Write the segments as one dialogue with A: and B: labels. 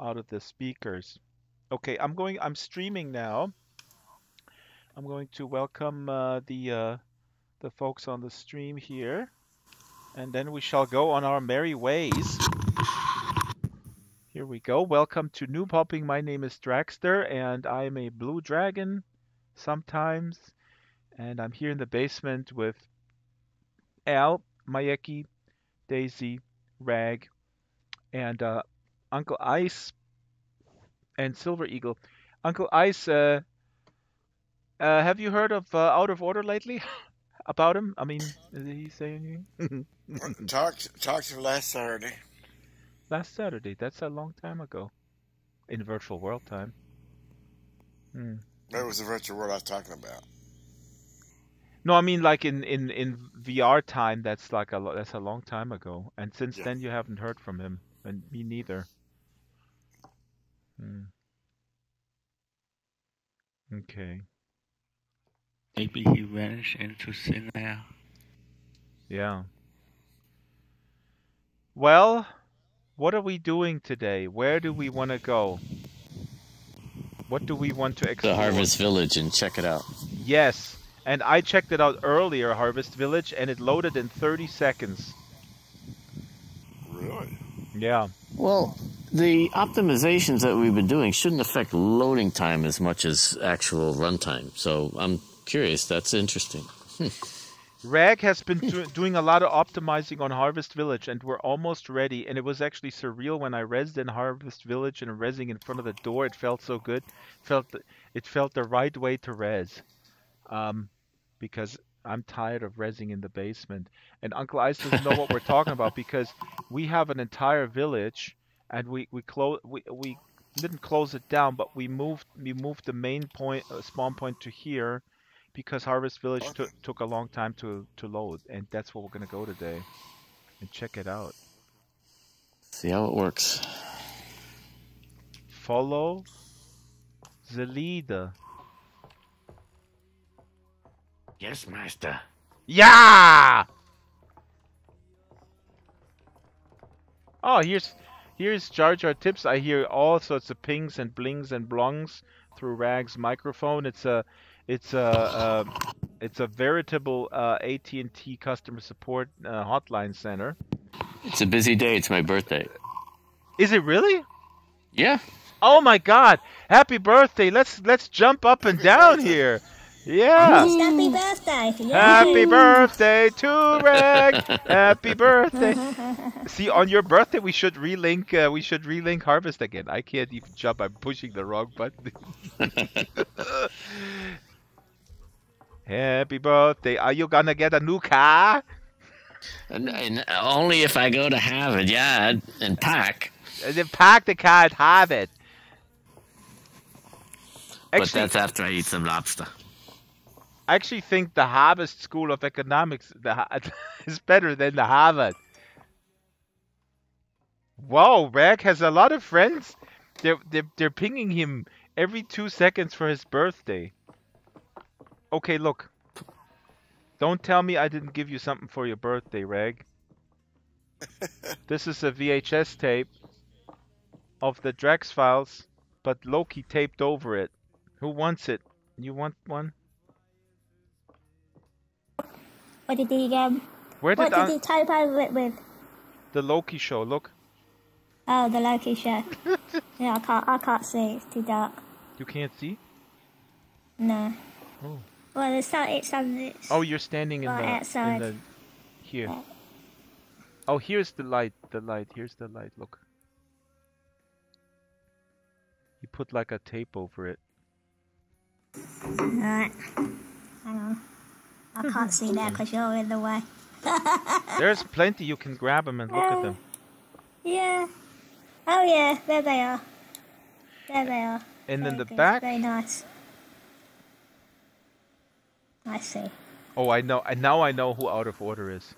A: out of the speakers. Okay, I'm streaming now. I'm going to welcome the folks on the stream here, and then we shall go on our merry ways. Here we go. Welcome to Noob Hopping. My name is Dragster, and I'm a blue dragon sometimes. And I'm here in the basement with Al, Mayeki, Daisy, Rag, and Uncle Ice and Silver Eagle. Uncle Ice, have you heard of Out of Order lately? About him? I mean, did he say anything?
B: Talked to last Saturday.
A: Last Saturday. That's a long time ago. In virtual world time.
B: That was the virtual world I was talking about.
A: No, I mean like in VR time. That's like that's a long time ago. And since then, you haven't heard from him, and me neither. Okay.
C: Maybe he vanished into thin air.
A: Yeah. Well, what are we doing today? Where do we want to go? What do we want to explore?
D: The Harvest Village and check it out.
A: Yes. And I checked it out earlier, Harvest Village, and it loaded in 30 seconds.
B: Really?
A: Yeah.
D: Well, the optimizations that we've been doing shouldn't affect loading time as much as actual runtime. So I'm curious. That's interesting.
A: Rag has been doing a lot of optimizing on Harvest Village, and we're almost ready. And it was actually surreal when I rezzed in Harvest Village and rezzing in front of the door. It felt so good. It felt the right way to rez. Because I'm tired of rezzing in the basement. And Uncle Ice doesn't know what we're talking about, because we have an entire village, and we didn't close it down, but we moved the main point spawn point to here, because Harvest Village took a long time to load, and that's where we're gonna go today and check it out.
D: See how it works.
A: Follow the leader.
C: Yes, master.
A: Yeah! Oh, here's Jar Jar Tips. I hear all sorts of pings and blings and blongs through Rag's microphone. It's a veritable AT&T customer support hotline center.
D: It's a busy day. It's my birthday.
A: Is it really?
D: Yeah.
A: Oh my God! Happy birthday! Let's jump up and down here. Yeah.
E: Happy birthday! Yay.
A: Happy birthday to Rag! Happy birthday! See, on your birthday, we should relink Harvest again. I can't even jump. I'm pushing the wrong button. Happy birthday! Are you gonna get a new car?
D: And only if I go to Harvard, yeah, and pack.
A: Then park the car at Harvard.
D: But that's after I eat some lobster.
A: I actually think the Harvard School of Economics is better than the Harvard. Wow, Rag has a lot of friends. They're pinging him every 2 seconds for his birthday. Okay, look. Don't tell me I didn't give you something for your birthday, Rag. This is a VHS tape of the Drax files, but Loki taped over it. Who wants it? You want one?
E: What did he What did he type over it with?
A: The Loki show. Look.
E: Oh, the Loki show. Yeah, I can't see. It's too dark.
A: You can't see?
E: No.
A: Oh.
E: Well, it's
A: oh, you're standing
E: outside.
A: Here. Yeah. Oh, here's the light. Here's the light. Look. You put like a tape over it.
E: Alright. Hang on. I can't see that because you're in the way.
A: There's plenty. You can grab them and look at them.
E: Yeah. Oh yeah, there they are. There they are.
A: And
E: very
A: in the
E: good.
A: back.
E: Very nice. I see.
A: Oh, I know. And now I know who Out of Order is.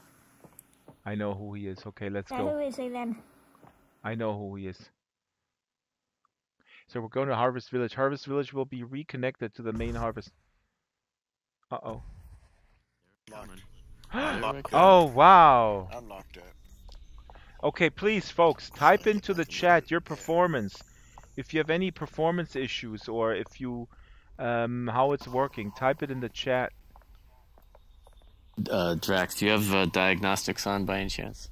A: I know who he is. Okay, let's go.
E: Who is he then?
A: I know who he is. So we're going to Harvest Village. Harvest Village will be reconnected to the main Harvest. Uh-oh. Oh, wow.
B: Unlocked it.
A: Okay, please, folks, type into the chat your performance If you have any performance issues or if you how it's working, type it in the chat.
D: Drax, do you have diagnostics on by any chance?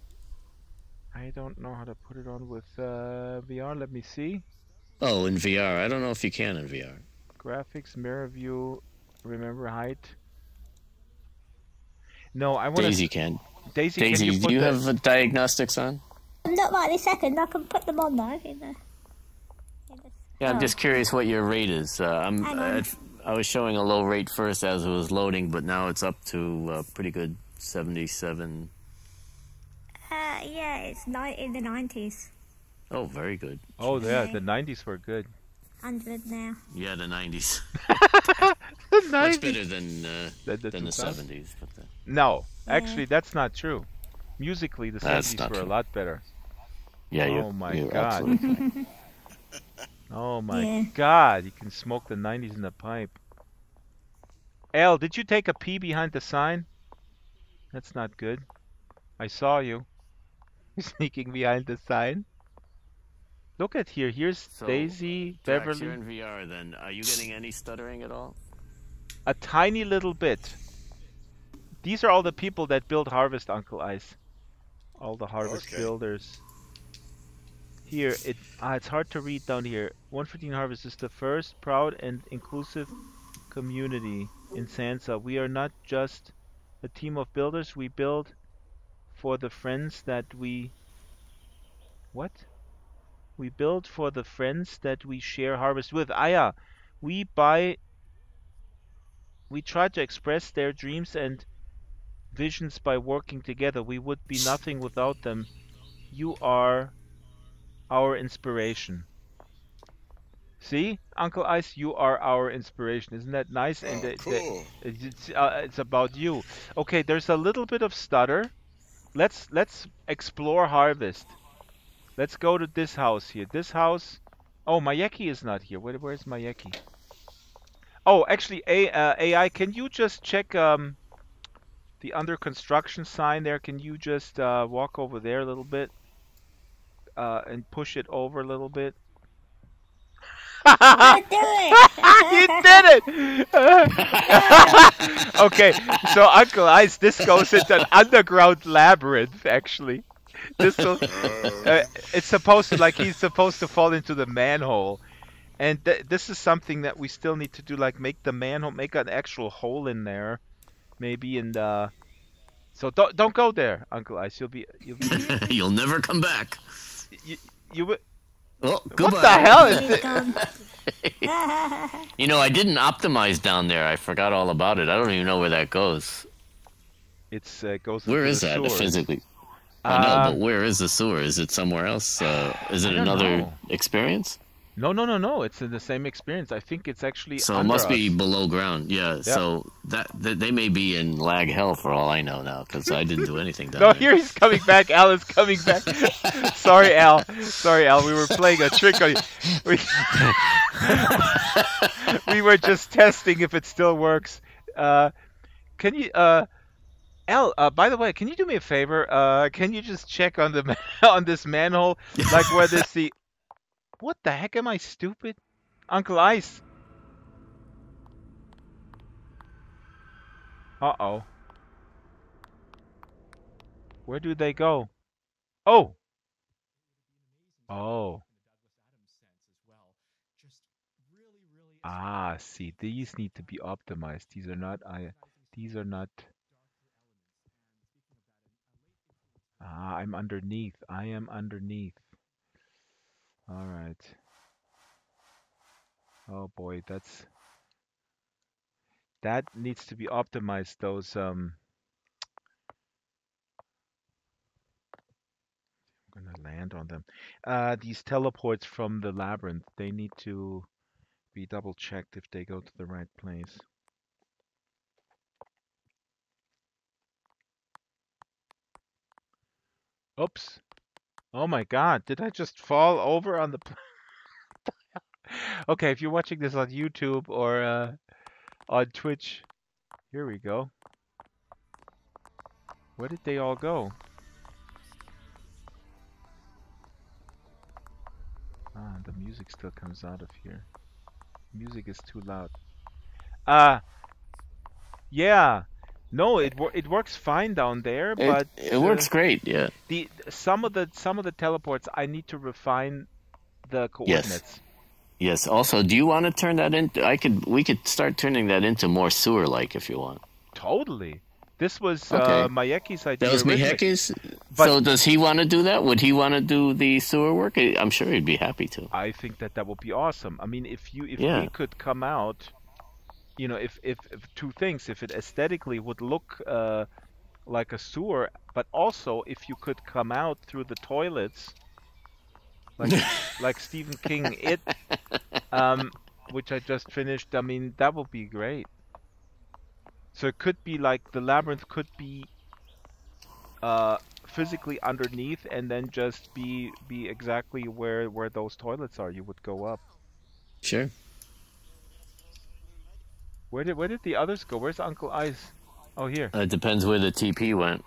A: I don't know how to put it on with VR. Let me see.
D: Oh, in VR. I don't know if you can in VR.
A: Graphics, mirror view, remember height. No, I want to.
D: Daisy can.
A: Daisy, can
D: Daisy,
A: you put
D: do you
A: the...
D: have diagnostics on?
E: Not right this second. I can put them on though.
D: Yeah, I'm just curious what your rate is.
E: Hang on.
D: I was showing a low rate first as it was loading, but now it's up to pretty good 77.
E: Yeah, it's in the 90s.
D: Oh, very good.
A: Oh, yeah, the 90s were good.
E: 100 now.
D: Yeah, the 90s.
A: The 90s.
D: Much better than the
A: 2000s?
D: 70s. But
A: No,
E: Yeah.
A: actually, that's not true. Musically, the
D: That's
A: 70s
D: not
A: were a
D: true.
A: lot better.
D: yeah,
A: Oh my
D: you're
A: God.
D: absolutely right.
A: Oh my
E: Yeah.
A: God, you can smoke the 90s in the pipe. Al, did you take a pee behind the sign? That's not good. I saw you. You're sneaking behind the sign. Look at here. Here's
D: So,
A: Daisy,
D: Drax, you're
A: Beverly.
D: in VR then. Are you getting any stuttering at all?
A: A tiny little bit. These are all the people that build Harvest, Uncle Ice. All the Harvest
B: Okay.
A: builders. Here, it's hard to read down here. 115 Harvest is the first proud and inclusive community in Sansa. We are not just a team of builders. We build for the friends that we... What? We build for the friends that we share Harvest with. Ah, yeah. We try to express their dreams and visions by working together. We would be nothing without them. You are our inspiration. See, Uncle Ice, you are our inspiration. Isn't that nice? And
B: Oh, cool.
A: it's about you. Okay, there's a little bit of stutter. Let's explore Harvest. Let's go to this house here. This house. Oh, Mayeki is not here. Where's Mayeki? Oh, actually, AI, can you just check the under construction sign there? Can you just walk over there a little bit and push it over a little bit?
E: I do it!
A: You did it! Okay, so Uncle Ice, this goes into an underground labyrinth, actually. This will, it's supposed to, like, he's supposed to fall into the manhole. And this is something that we still need to do, like make the manhole, make an actual hole in there, maybe. And so don't go there, Uncle Ice.
D: You'll never come back.
A: you
D: Oh, goodbye.
A: what the hell is
E: He's
A: this?
E: gone.
D: You know, I didn't optimize down there. I forgot all about it. I don't even know where that goes.
A: It's goes.
D: Where
A: into
D: is
A: the
D: that
A: sewers.
D: physically? I know, but where is the sewer? Is it somewhere else? Is it
A: I don't
D: another
A: know.
D: experience?
A: No. It's in the same experience. I think it's actually
D: So it
A: under
D: must be
A: us.
D: below ground. Yeah. So that they may be in lag hell for all I know now, because I didn't do anything down
A: No,
D: there.
A: here he's coming back. Al is coming back. Sorry, Al. We were playing a trick on you. We were just testing if it still works. Can you, Al? By the way, can you do me a favor? Can you just check on the on this manhole, like whether it's the... What the heck? Am I stupid, Uncle Ice? Uh-oh. Where do they go? Oh. Oh. Ah, see, these need to be optimized. These are not these are not... Ah, I'm underneath. I am underneath. All right. Oh boy, that needs to be optimized. Those I'm gonna land on them. These teleports from the labyrinth, they need to be double checked if they go to the right place. Oops. Oh my God, did I just fall over on the... Okay, if you're watching this on YouTube or on Twitch, here we go. Where did they all go? Ah, the music still comes out of here. Music is too loud. Yeah. No, it works fine down there, but
D: It works great. Yeah.
A: Some of the teleports I need to refine the coordinates.
D: Yes. Also, do you want to turn that into? We could start turning that into more sewer-like if you want.
A: Totally. This was
D: Okay.
A: Mayeki's idea.
D: That was
A: originally.
D: Miheki's.
A: But-
D: So does he want to do that? Would he want to do the sewer work? I'm sure he'd be happy to.
A: I think that would be awesome. I mean, if
D: Yeah.
A: we could come out, if two things, if it aesthetically would look like a sewer, but also if you could come out through the toilets, like Stephen King, which I just finished. I mean, that would be great. So it could be like the labyrinth could be physically underneath, and then just be exactly where those toilets are. You would go up.
D: Sure.
A: Where did the others go? Where's Uncle Ice? Oh, here.
D: It depends where the TP went.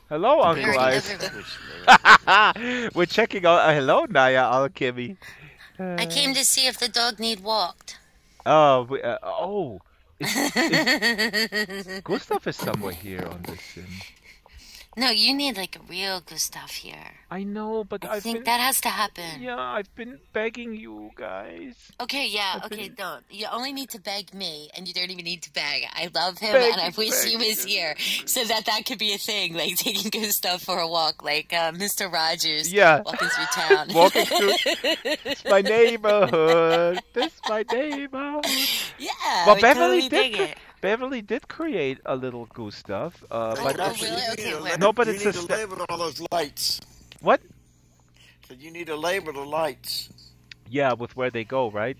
A: Hello, Uncle
F: Very
A: Ice.
F: everywhere.
A: We're checking out. Hello, Naya Alchemy.
F: I came to see if the dog need walked.
A: Oh. Gustav is somewhere here on this sim.
F: No, you need like a real Gustav here.
A: I know, but
F: I
A: I've
F: think
A: been.
F: that has to happen.
A: Yeah, I've been begging you guys.
F: Okay, yeah,
A: I've
F: okay,
A: been-
F: don't. You only need to beg me, and you don't even need to beg. I love him,
A: Beg,
F: and I wish he
A: beg.
F: was here, so that could be a thing, like taking Gustav for a walk, like Mr. Rogers
A: Yeah.
F: walking through town.
A: Walking through. It's my neighborhood. This is my neighborhood.
F: Yeah,
A: Well,
F: I
A: Beverly
F: totally dig it.
A: Beverly did create a little Gustav, but
F: oh,
A: it's,
F: really? Okay, where-
A: No, but
B: you
A: it's
B: need
A: a
B: to
A: sta-
B: label all those lights.
A: what?
B: So you need to label the lights.
A: Yeah, with where they go, right?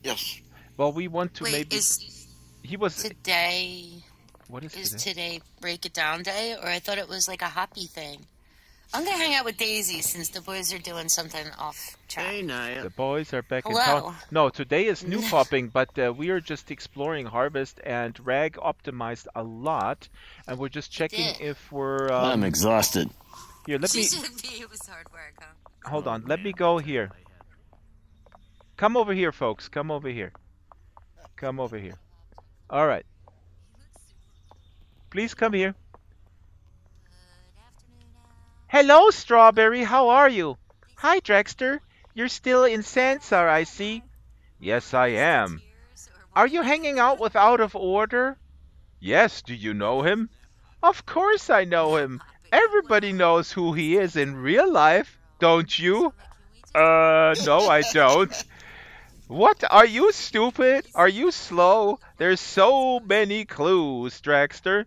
B: Yes.
A: Well, we want to
F: Wait,
A: maybe.
F: is
A: He was.
F: today
A: What is
F: is
A: today?
F: today break it down day, or I thought it was like a hoppy thing? I'm gonna hang out with Daisy since the boys are doing something off track.
D: Hey, Naya.
A: The boys are back in
F: Hello.
A: town. No, today is new popping, but we are just exploring Harvest, and Rag optimized a lot, and we're just checking
F: did.
A: if we're.
D: I'm exhausted.
A: Here, let me.
F: It was hard work, huh?
A: Hold on. Let me go here. Come over here, folks. Come over here. Come over here. All right. Please come here. Hello, Strawberry. How are you? Hi, Drexter. You're still in Sansar, I see. Yes, I am. Are you hanging out with Out of Order? Yes. Do you know him? Of course I know him. Everybody knows who he is in real life, don't you? No, I don't. What? Are you stupid? Are you slow? There's so many clues, Dragster.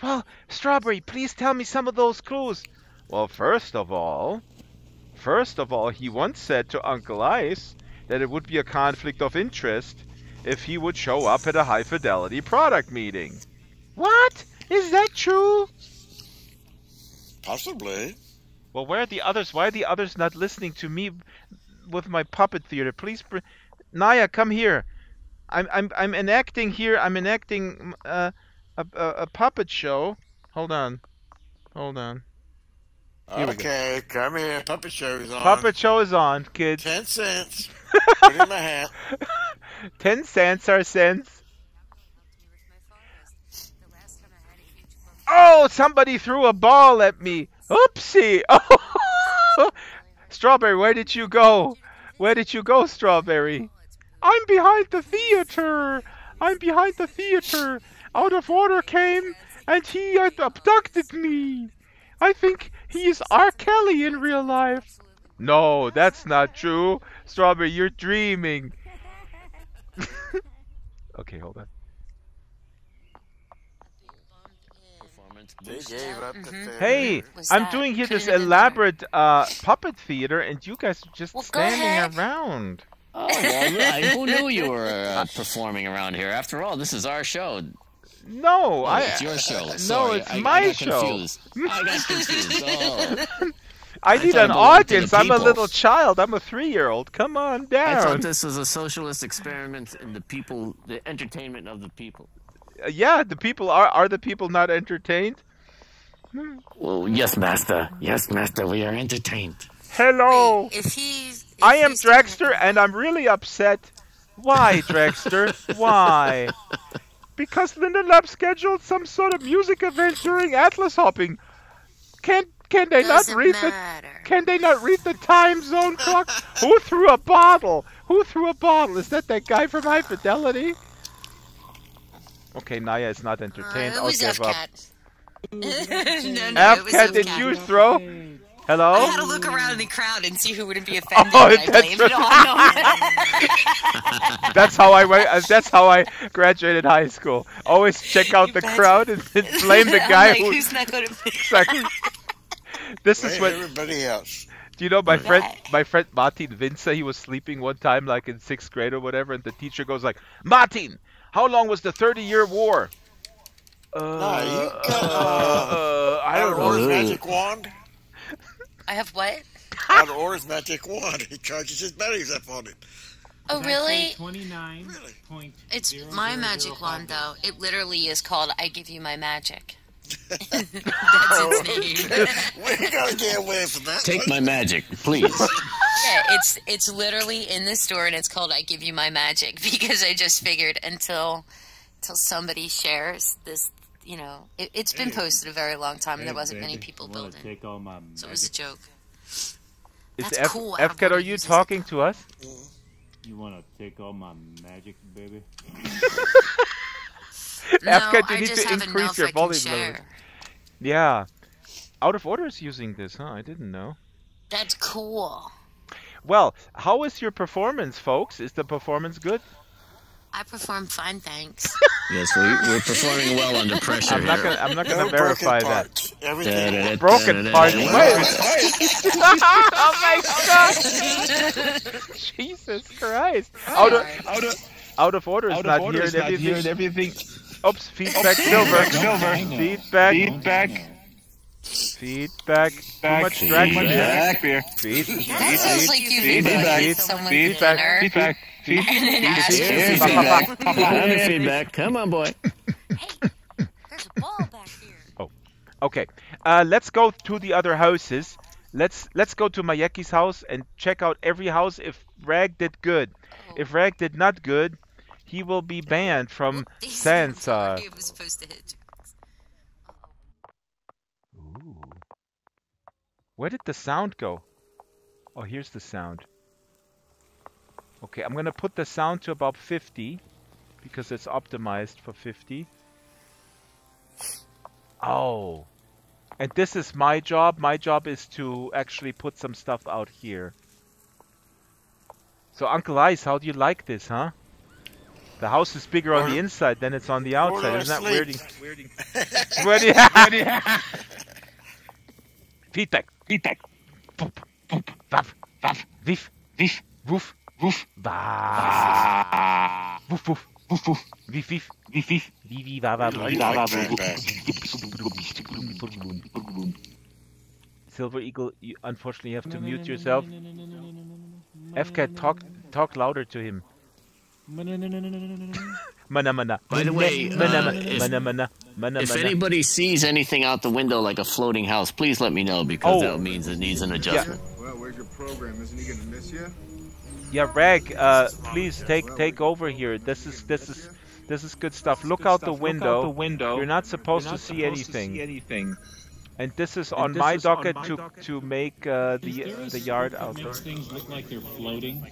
A: Well, Strawberry, please tell me some of those clues. Well, first of all, he once said to Uncle Ice that it would be a conflict of interest if he would show up at a high-fidelity product meeting. What? Is that true?
B: Possibly.
A: Well, where are the others? Why are the others not listening to me with my puppet theater? Please, Naya, come here. I'm enacting here. I'm enacting a puppet show. Hold on. Here we go.
B: Okay, come here. Puppet show's on.
A: Puppet show is on, kids.
B: 10 cents. Put in my hat.
A: 10 cents are cents. Oh, somebody threw a ball at me. Oopsie. Oh. Strawberry, where did you go? Where did you go, Strawberry? I'm behind the theater. Out of Order came and he abducted me. I think he is R. Kelly in real life. No, that's not true. Strawberry, you're dreaming. Okay, hold on.
B: They gave up the fair.
A: Hey,
F: Was
A: I'm
F: that-
A: doing here
F: could it
A: this
F: have been
A: elaborate puppet theater, and you guys are just
F: Well, go
A: standing
F: ahead.
A: around.
D: Oh, well, who knew you were performing around here? After all, this is our show.
A: No,
D: Oh, it's your show.
A: No,
D: Sorry,
A: it's
D: I
A: my
D: got
A: show.
D: Confused. I got confused. Oh.
A: I need
D: thought
A: an
D: it belonged to the
A: audience. I'm a
D: people.
A: little child. I'm a 3-year-old. Come on
D: I
A: down.
D: thought this was a socialist experiment in the entertainment of the people.
A: Yeah, the people are the people not entertained?
D: Well, yes, master. Yes, master. We are entertained.
A: Hello.
F: If he's
A: I am Dragster, and I'm really upset. Why, Dragster? Why? Because Linda Lab scheduled some sort of music event during Atlas hopping. Can they not read the time zone clock? Who threw a bottle? Who threw a bottle? Is that guy from High Fidelity? Okay, Naya is not entertained.
F: It
A: I'll
F: was
A: give up.
F: F-Cat. no, it was
A: F-Cat, did you throw? Hello?
F: I had to look around in the crowd and see who wouldn't be offended.
A: Oh,
F: I blamed it on
A: That's how I graduated high school. Always check out the crowd and blame the guy
F: like, who's not going to
A: Exactly. This is what
G: everybody else.
A: Do you know my friend Martin Vince? He was sleeping one time, like in 6th grade or whatever, and the teacher goes like, "Martin, how long was the 30-year war?"
G: I
A: don't know.
G: Orr's magic wand.
F: I have what?
G: Out of Orr's magic wand. He charges his berries up on it.
F: Oh, really?
H: 29.
G: Really?
F: It's my magic wand, though. It literally is called "I Give You My Magic." That's its name.
G: We're gonna get away from that.
D: Take my magic, please.
F: Yeah, it's literally in the store, and it's called "I Give You My Magic" because I just figured until somebody shares this, you know, it's been posted a very long time, and there wasn't many people building. So it was a joke. That's cool.
A: F-Cat, are you talking to us?
H: You want to take all my magic, baby?
F: No,
A: F-Cat, you
F: I
A: need
F: just
A: to
F: have
A: increase
F: enough
A: your
F: I can
A: volume
F: share.
A: levels. Yeah. Out of Order is using this, huh? I didn't know.
F: That's cool.
A: Well, how is your performance, folks? Is the performance good?
F: I perform fine, thanks.
D: Yes, we're performing well under pressure
A: I'm not gonna
G: No
A: verify
G: broken
A: that.
G: parts. Everything.
A: Broken part. Wait. Oh my God! Jesus Christ! Out of Order is not here and everything. Oops! Feedback. Silver. Feedback. Too much drag.
F: That sounds like you've invited someone to dinner.
D: Feedback. Come on, boy.
F: Hey, there's a ball back here.
A: Oh, okay. Let's go to the other houses. Let's go to Mayeki's house and check out every house if Rag did good. If Rag did not good, he will be banned from Sansa.
F: It was supposed to hit.
A: Ooh. Where did the sound go? Oh, here's the sound. Okay, I'm gonna put the sound to about 50 because it's optimized for 50. Oh. And this is my job. My job is to actually put some stuff out here. So, Uncle Ice, how do you like this, huh? The house is bigger on the inside than it's on the outside. Isn't that weirding? Feedback. Boop, boop, waf, waf, wif, wif, woof, woof, ba. Woof, woof, woof, woof, wif, wif, wif, wif, wiwi, wawa, Silver Eagle, you unfortunately have to mute yourself. F-Cat, talk louder to him. Mana mana.
D: By the way, if anybody sees anything out the window like a floating house, please let me know because that means it needs an adjustment.
I: Well, where's your program? Isn't he gonna miss you?
A: Yeah, Rag, please take over here. This is good stuff. Look out the window. You're not supposed to see anything. And this is on my docket to make the yard out.
H: Makes things look like they're floating.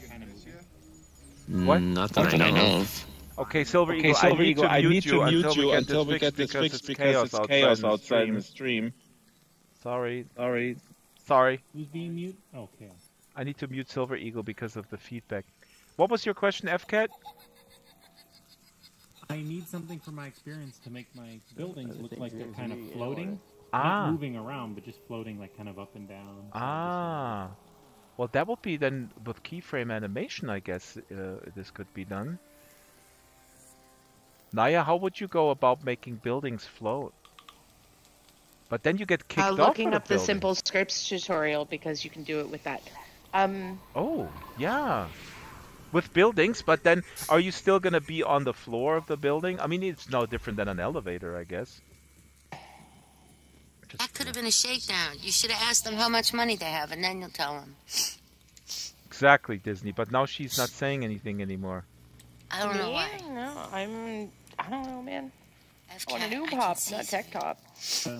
A: What?
D: Not that I know of.
A: Okay, Silver Eagle, I need to mute you until we get this fixed because it's chaos outside in the stream. Sorry.
H: Who's being mute? Okay.
A: I need to mute Silver Eagle because of the feedback. What was your question, F-Cat?
H: I need something from my experience to make my buildings look like they're kind of floating. Not moving around, but just floating like kind of up and down.
A: Well, that would be then with keyframe animation, I guess this could be done. Naya, how would you go about making buildings float? But then you get kicked off.
J: Looking up the simple scripts tutorial because you can do it with that.
A: Oh, yeah. With buildings, but then are you still going to be on the floor of the building? I mean, it's no different than an elevator, I guess.
F: That could have been a shakedown. You should have asked them how much money they have, and then you'll tell them.
A: Exactly, Disney. But now she's not saying anything anymore.
F: I don't know why.
J: No, I don't know, man. I want a new
F: I can
J: pop,
F: see
J: not tech top.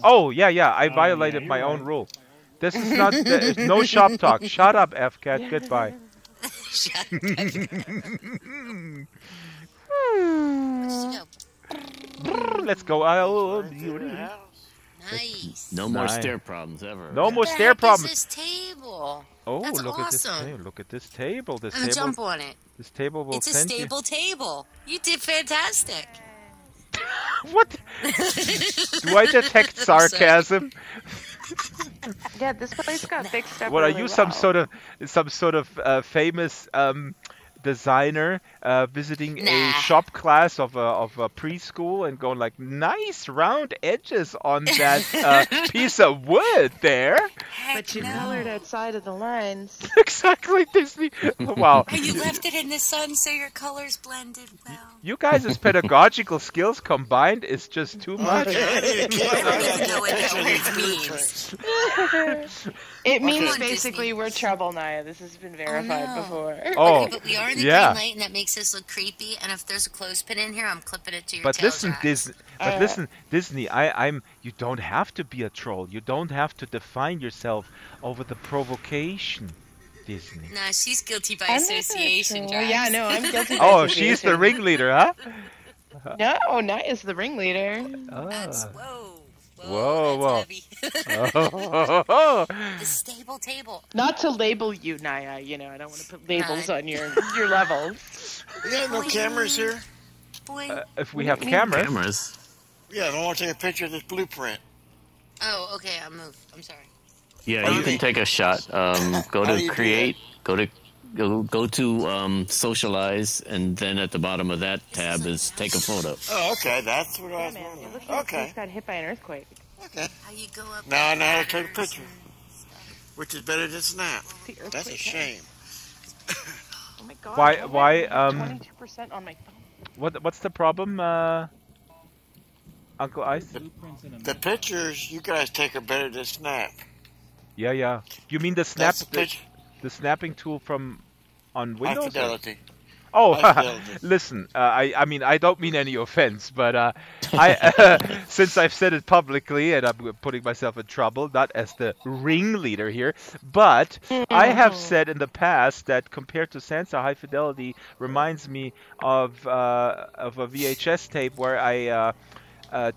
A: Oh, yeah. I violated
H: yeah,
A: my
H: you're
A: own
H: right.
A: rule. This is not no shop talk. Shut up, FCAT. Goodbye.
F: Shut up. Let's go.
A: Let's go.
F: Nice.
D: No more
A: Nice.
D: stair problems ever.
A: No more
F: What the
A: stair
F: heck
A: problems.
F: is this table?
A: Oh,
F: That's
A: look at this
F: awesome.
A: table. Look at this table. This
F: I'm gonna
A: table.
F: jump on it.
A: This table will
F: It's a
A: send
F: stable table. You did fantastic.
A: you. What? Do I detect sarcasm?
J: Yeah, this place got fixed up.
A: What are
J: really
A: you,
J: well.
A: some sort of famous designer visiting
F: Nah.
A: a shop class of a preschool and going like, nice round edges on that piece of wood there?
J: But you colored outside of the lines.
A: Exactly, Disney. Wow.
F: And you left it in the sun so your colors blended well.
A: You guys' pedagogical skills combined is just too much.
F: We're gonna go into what it means.
J: It means
F: on,
J: basically
F: Disney.
J: we're trouble, Naya. This has been verified
F: no.
J: before.
A: Oh,
F: Okay, but we are in the
A: yeah.
F: green light, and that makes us look creepy. And if there's a clothespin in here, I'm clipping it to your
A: But
F: tail
A: listen,
F: tracks.
A: Disney. But listen, Disney. You don't have to be a troll. You don't have to define yourself over the provocation, Disney.
F: Nah, she's guilty by
J: I'm not
F: association,
J: sure.
F: Drax.
J: Yeah, no, I'm guilty. by
A: Oh, she's the
J: association.
A: ringleader, huh?
J: No, Naya's the ringleader.
F: That's,
A: Ah.
F: whoa,
A: Whoa.
F: that's heavy.
A: Oh.
F: The stable table.
J: Not to label you, Naya. You know, I don't want to put labels on your levels.
G: You got no cameras here?
F: Boy.
A: If we have cameras.
D: Cameras.
G: Yeah, I want to take a picture of this blueprint.
F: Oh, okay, I'll move. I'm sorry.
D: Yeah, you can take a shot. Go
G: How do
D: to
G: you do
D: create. Go to socialize, and then at the bottom of that tab is take a photo.
G: Oh, okay, that's what I
J: Yeah,
G: was
J: man. It
G: wondering.
J: looks like
G: Okay,
J: this got hit by an earthquake.
G: okay.
F: How you go up
G: Now I
F: the
G: know how to take a
F: ladders
G: picture.
F: and stuff.
G: Which is better than Snap.
J: The
G: That's a
J: earthquake
G: shame.
J: Oh my god.
A: Why-
J: how did
A: why,
J: I have 22% on my phone.
A: What's the problem, Uncle Ice?
H: Blueprints in a
G: The pictures you guys take are better than Snap.
A: Yeah. You mean the
G: That's the picture.
A: the snapping tool from on
G: High
A: Windows?
G: fidelity.
A: Oh,
G: High fidelity.
A: listen. I mean, I don't mean any offense, but I since I've said it publicly and I'm putting myself in trouble, not as the ringleader here, but I have said in the past that compared to Sansa, high fidelity reminds me of a VHS tape where I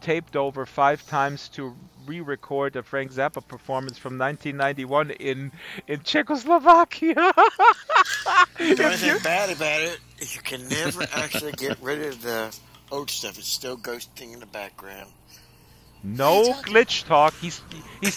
A: taped over 5 times to re-record a Frank Zappa performance from 1991 in Czechoslovakia.
G: The only thing bad about it is you can never actually get rid of the old stuff. It's still ghosting in the background.
A: No glitch talk. He's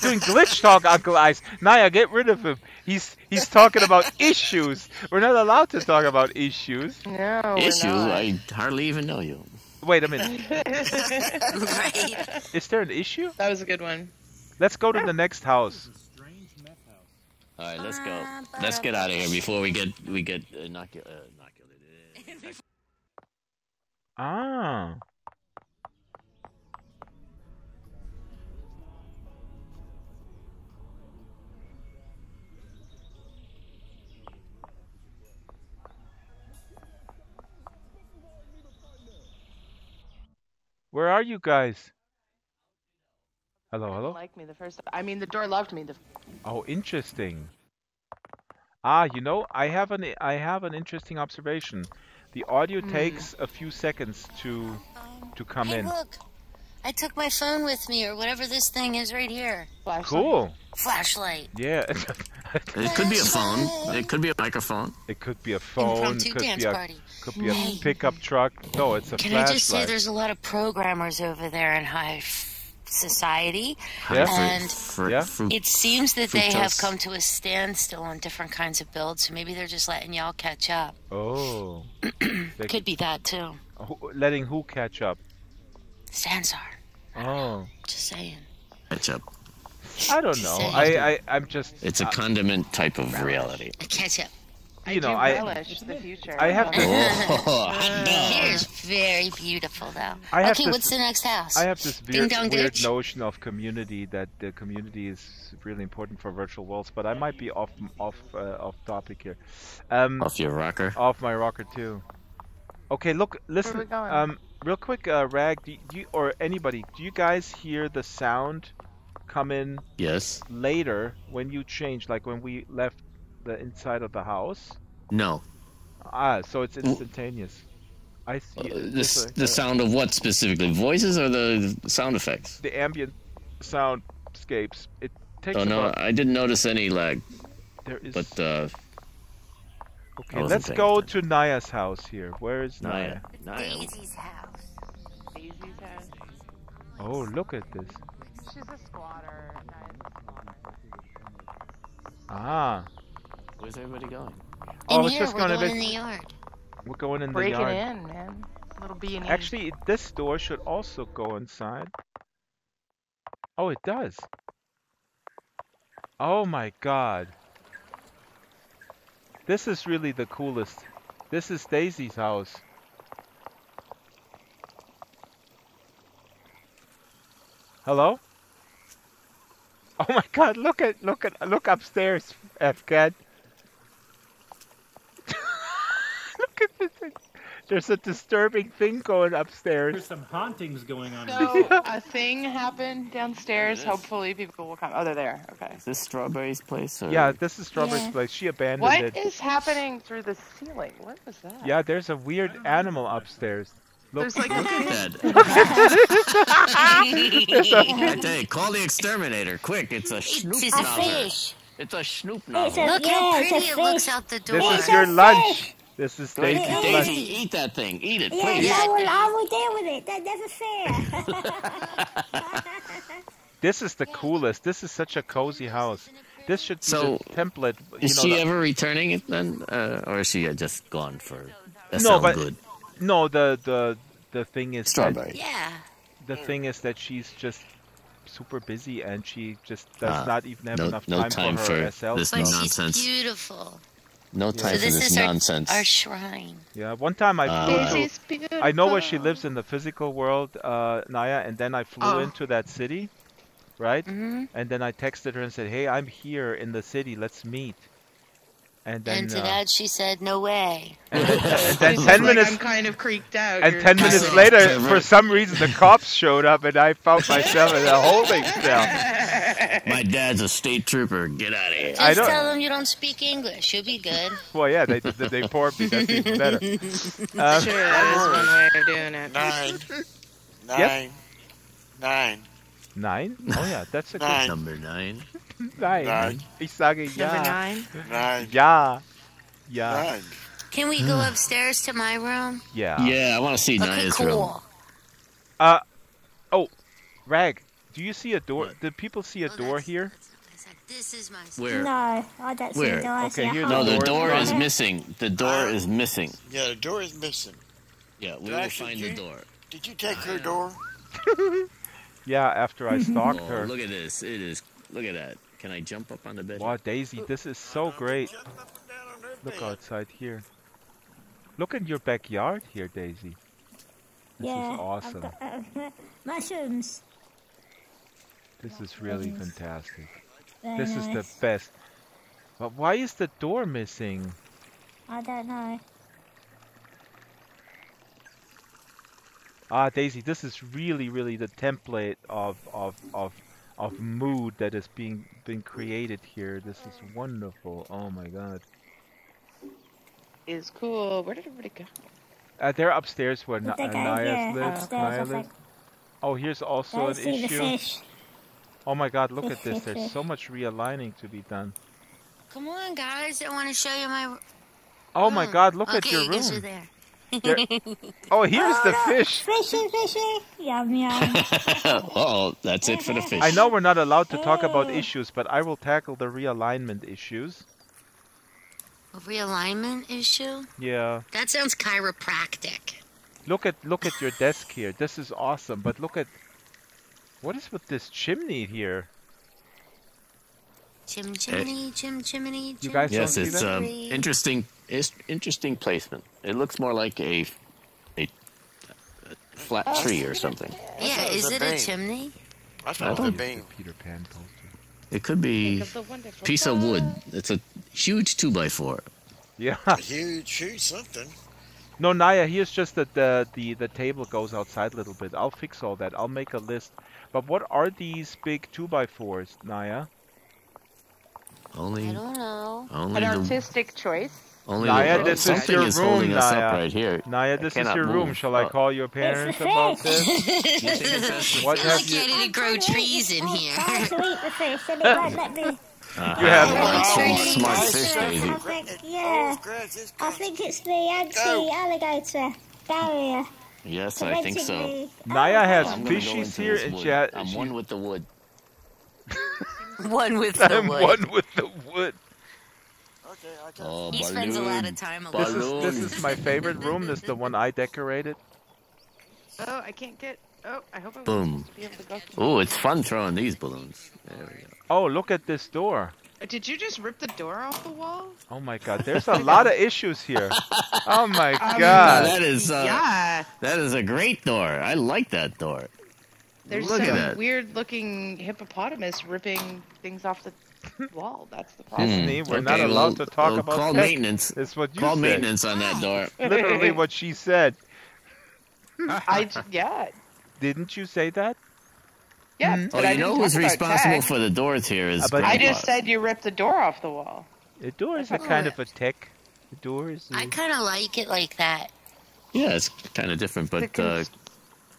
A: doing glitch talk, Uncle Ice. Naya, get rid of him. He's talking about issues. We're not allowed to talk about issues.
J: No, we're
D: Issue?
J: not.
D: I hardly even know you.
A: Wait a minute.
F: Right.
A: Is there an issue?
J: That was a good one.
A: Let's go to the next house.
H: strange meth house.
D: All right, let's go. Let's get out of here before we get inoculated.
A: Ah. Where are you guys? Hello,
J: Didn't
A: hello?
J: like me the first. I mean, the door loved me.
A: Oh, interesting. Ah, you know, I have an interesting observation. The audio takes a few seconds to come
F: Hey,
A: in.
F: look. I took my phone with me, or whatever this thing is right here.
J: Flashlight.
A: Cool.
F: Flashlight.
A: Yeah.
D: It could be a phone. It could be a microphone.
A: It could be a phone.
F: Impromptu
A: Could
F: dance
A: be
F: party.
A: a
F: Hey.
A: pickup truck. No, it's a
F: Can I just say
A: flashlight.
F: there's a lot of programmers over there in high society,
A: Yeah.
F: and
A: Yeah.
F: it seems that they have
D: fructose.
F: come to a standstill on different kinds of builds, so maybe they're just letting y'all catch up.
A: Oh. They-
F: Could be that too.
A: letting who catch up?
F: Sansar.
A: Oh.
F: Just saying.
D: Ketchup.
A: I don't know.
F: Say.
A: I'm just.
D: It's a condiment type of reality.
F: Catch up.
A: you know,
J: I do relish the future.
A: I have to.
F: Here's very beautiful, though.
A: I have
F: Okay,
A: this-
F: what's the next house?
A: I have this
F: Ding
A: weird,
F: dong
A: weird
F: ditch?
A: notion of community, that the community is really important for virtual worlds, but I might be off topic here.
D: Off your rocker.
A: Off my rocker too. Okay, look, listen.
J: we going?
A: Real quick, Rag, do you or anybody, do you guys hear the sound come in
D: Yes.
A: later when you change, like when we left the inside of the house?
D: No.
A: Ah, so it's instantaneous. I see.
D: The sound of what specifically? Voices or the sound effects?
A: The ambient soundscapes. It takes
D: Oh no,
A: about.
D: I didn't notice any lag.
A: There is.
D: But
A: Okay, let's go to Naya's house here. Where is Naya?
F: Daisy's house.
J: Daisy's house.
A: Oh, look at this.
J: She's a squatter.
A: Ah.
D: Where's everybody going?
A: Oh,
F: In
A: it's
F: here,
A: just
F: we're
A: gonna
F: going
A: be-
F: in the yard.
A: We're going in
J: Breaking
A: the yard.
J: in, man. Little B&E.
A: Actually, this door should also go inside. Oh, it does. Oh my god. This is really the coolest. This is Daisy's house. Hello? Oh my god, look upstairs, F-Cat. Look at this thing. There's a disturbing thing going upstairs.
H: There's some hauntings going on.
J: So a thing happened downstairs. Hopefully people will come. Oh, they're there. Okay.
D: Is this Strawberry's place? Or...
A: Yeah, this is Strawberry's place. She abandoned
J: What
A: it.
J: is happening through the ceiling? What was that?
A: Yeah, there's a weird animal upstairs. Look,
J: There's like
D: Look at that. I tell you, call the exterminator, quick! It's a schnoop
F: It's a
D: novel.
F: fish.
D: It's a schnoop
E: It's a-
D: novel.
F: Look how
E: Yeah, it's a
F: pretty it looks
E: fish.
F: out the door.
A: This is your lunch. This is Daisy's
D: Daisy,
A: lunch.
D: eat that thing. Eat it,
E: Yes,
D: please.
E: I will deal with it. That's fair.
A: This is the coolest. This is such a cozy house. This should be
D: So,
A: the template.
D: Is she ever returning it then, or is she just gone for? That
A: No,
D: sounds
A: but
D: good.
A: no. The thing is
D: Strawberry.
F: Yeah.
A: the thing is that she's just super busy and she just does
D: Ah,
A: not even have
D: no-
A: enough
D: no
A: time
D: time
A: for
D: for
A: herself.
D: this
F: But
D: nonsense.
F: she's beautiful.
D: No time
F: So
D: for
F: this
D: this
F: is
D: nonsense.
F: our shrine.
A: Yeah, one time I flew
J: Daisy's
A: to.
J: beautiful.
A: I know where she lives in the physical world, Naya, and then I flew
J: Oh.
A: into that city, right?
F: Mm-hmm.
A: And then I texted her and said, "Hey, I'm here in the city. Let's meet." And then,
F: And to that she said, no way.
A: and then
J: She's
A: 10
J: just
A: minutes,
J: Like, I'm kind of creaked out.
A: and
J: You're
A: 10
J: just
A: minutes
J: like-
A: later, for some reason, the cops showed up, and I found myself in a holding cell.
D: My dad's a state trooper. Get out of here.
A: I
F: Just
A: don't-
F: tell them you don't speak English. You'll be good.
A: Well, yeah, they poured me. That's even better.
J: Sure, that is one way of doing it.
G: Nine. Nine.
A: 9? Oh, yeah, that's a good
G: Nine.
D: Number 9.
A: 9.
G: Nine.
A: Ich sage
J: Number
A: ja.
J: 9.
G: Nine.
A: Ja. Ja.
G: Nine.
F: Can we go upstairs to my room?
A: Yeah.
D: Yeah, I want to see
F: Okay,
D: Naya's room.
F: cool.
A: Oh, Rag, do you see a door? Did people see a door here?
F: This is my
D: Where?
E: No, I don't see
D: Where?
E: the door. I see
A: Okay,
E: a
A: here's
E: hole.
D: No, the
A: Door
D: door
A: is
D: is missing. The door is missing.
G: Yeah, the door is missing.
D: Yeah, we
G: Did
D: will
G: I shoot
D: find
G: you?
D: the door.
G: Did you take her door?
A: Yeah, after I stalked
D: Oh,
A: her.
D: look at this. It is. Look at that. Can I jump up on the bed?
A: Wow, Daisy, this is so great.
G: Jump up and down on her
A: Look
G: bed.
A: outside here. Look in your backyard here, Daisy. This
E: Yeah,
A: is awesome.
E: I've got, mushrooms.
A: This is really fantastic.
E: Very
A: This is the
E: nice.
A: best. But why is the door missing?
E: I don't know.
A: Ah, Daisy, this is really the template of mood that is being created here. This is wonderful. Oh my god.
J: Is cool. Where did everybody go?
A: They're upstairs where
E: But they go,
A: Naya
E: yeah,
A: lives.
E: upstairs,
A: Naya
E: I
A: lives.
E: think.
A: Oh, here's also
E: Let's
A: an
E: see the
A: issue.
E: fish.
A: Oh my god, look at this. There's so much realigning to be done.
F: Come on, guys. I want to show you my
A: Oh my
F: room.
A: god, look at
F: Okay,
A: your
F: you guys are
A: room.
F: there.
A: Oh, here's the fish.
E: Fishy, fishy. Yum, yum.
D: Oh, that's it for the fish.
A: I know we're not allowed to talk about issues, but I will tackle the realignment issues.
F: A realignment issue?
A: Yeah.
F: That sounds chiropractic.
A: Look at your desk here. This is awesome, but look at what is with this chimney here?
F: Chimney, chimney,
A: You guys
D: Yes,
A: don't see
D: it's
A: that?
D: interesting interesting placement. It looks more like a flat tree or something.
F: Yeah, is it a chimney?
G: I thought it was a beam.
A: Peter Pan poster.
D: It could be piece of wood. It's a huge 2x4.
A: Yeah.
G: Huge something.
A: No, Naya, here's just that the table goes outside a little bit. I'll fix all that. I'll make a list. But what are these big 2x4s, Naya?
F: I don't know.
J: An artistic choice.
A: Naya, this is your
D: is
A: room,
D: holding us
A: Naya.
D: up right here.
A: Naya, this is
D: cannot
A: your room.
D: move.
A: Shall I call your parents about this? What
F: I
A: have
F: like
A: you?
F: getting to grow trees in here.
E: Trying to eat the fish and it won't let me.
A: You have
D: smart fish, Daisy.
E: I think, yeah. I think it's the anti-alligator barrier.
D: Yes, I think so.
A: Naya has
D: I'm gonna go
A: fishies
D: into
A: here,
D: this
A: and
D: wood. I'm one with the wood.
F: One with the
A: I'm
F: wood.
A: one with the wood.
D: Oh,
F: He spends a lot of time alone.
A: This is my favorite room. This is the one I decorated.
J: Oh, I can't get. Oh, I hope I
D: Boom.
J: won't be able to go.
D: Oh, it's fun throwing these balloons. There we go.
A: Oh, look at this door.
J: Did you just rip the door off the wall?
A: Oh my God, there's a lot of issues here. Oh my
D: Now
A: God.
D: that is
J: Yeah.
D: that is a great door. I like that door.
J: There's
D: Look at
J: some
D: that.
J: weird-looking hippopotamus ripping things off the wall. That's the problem.
A: Disney, we're not allowed to talk about
D: call
A: tech.
D: maintenance.
A: That's what you
D: Call
A: said.
D: maintenance on that door.
A: Literally what she said.
J: Yeah.
A: Didn't you say that?
J: Yeah,
D: Oh,
J: but I
D: you know
J: didn't
D: who's
J: talk about
D: responsible
J: tech.
D: for the doors here is
A: But
J: I
D: Grandpa.
J: just said you ripped the door off the wall.
A: The door is a kind of a tech. The door is.
F: I kind of like it like that.
D: Yeah, it's kind of different, but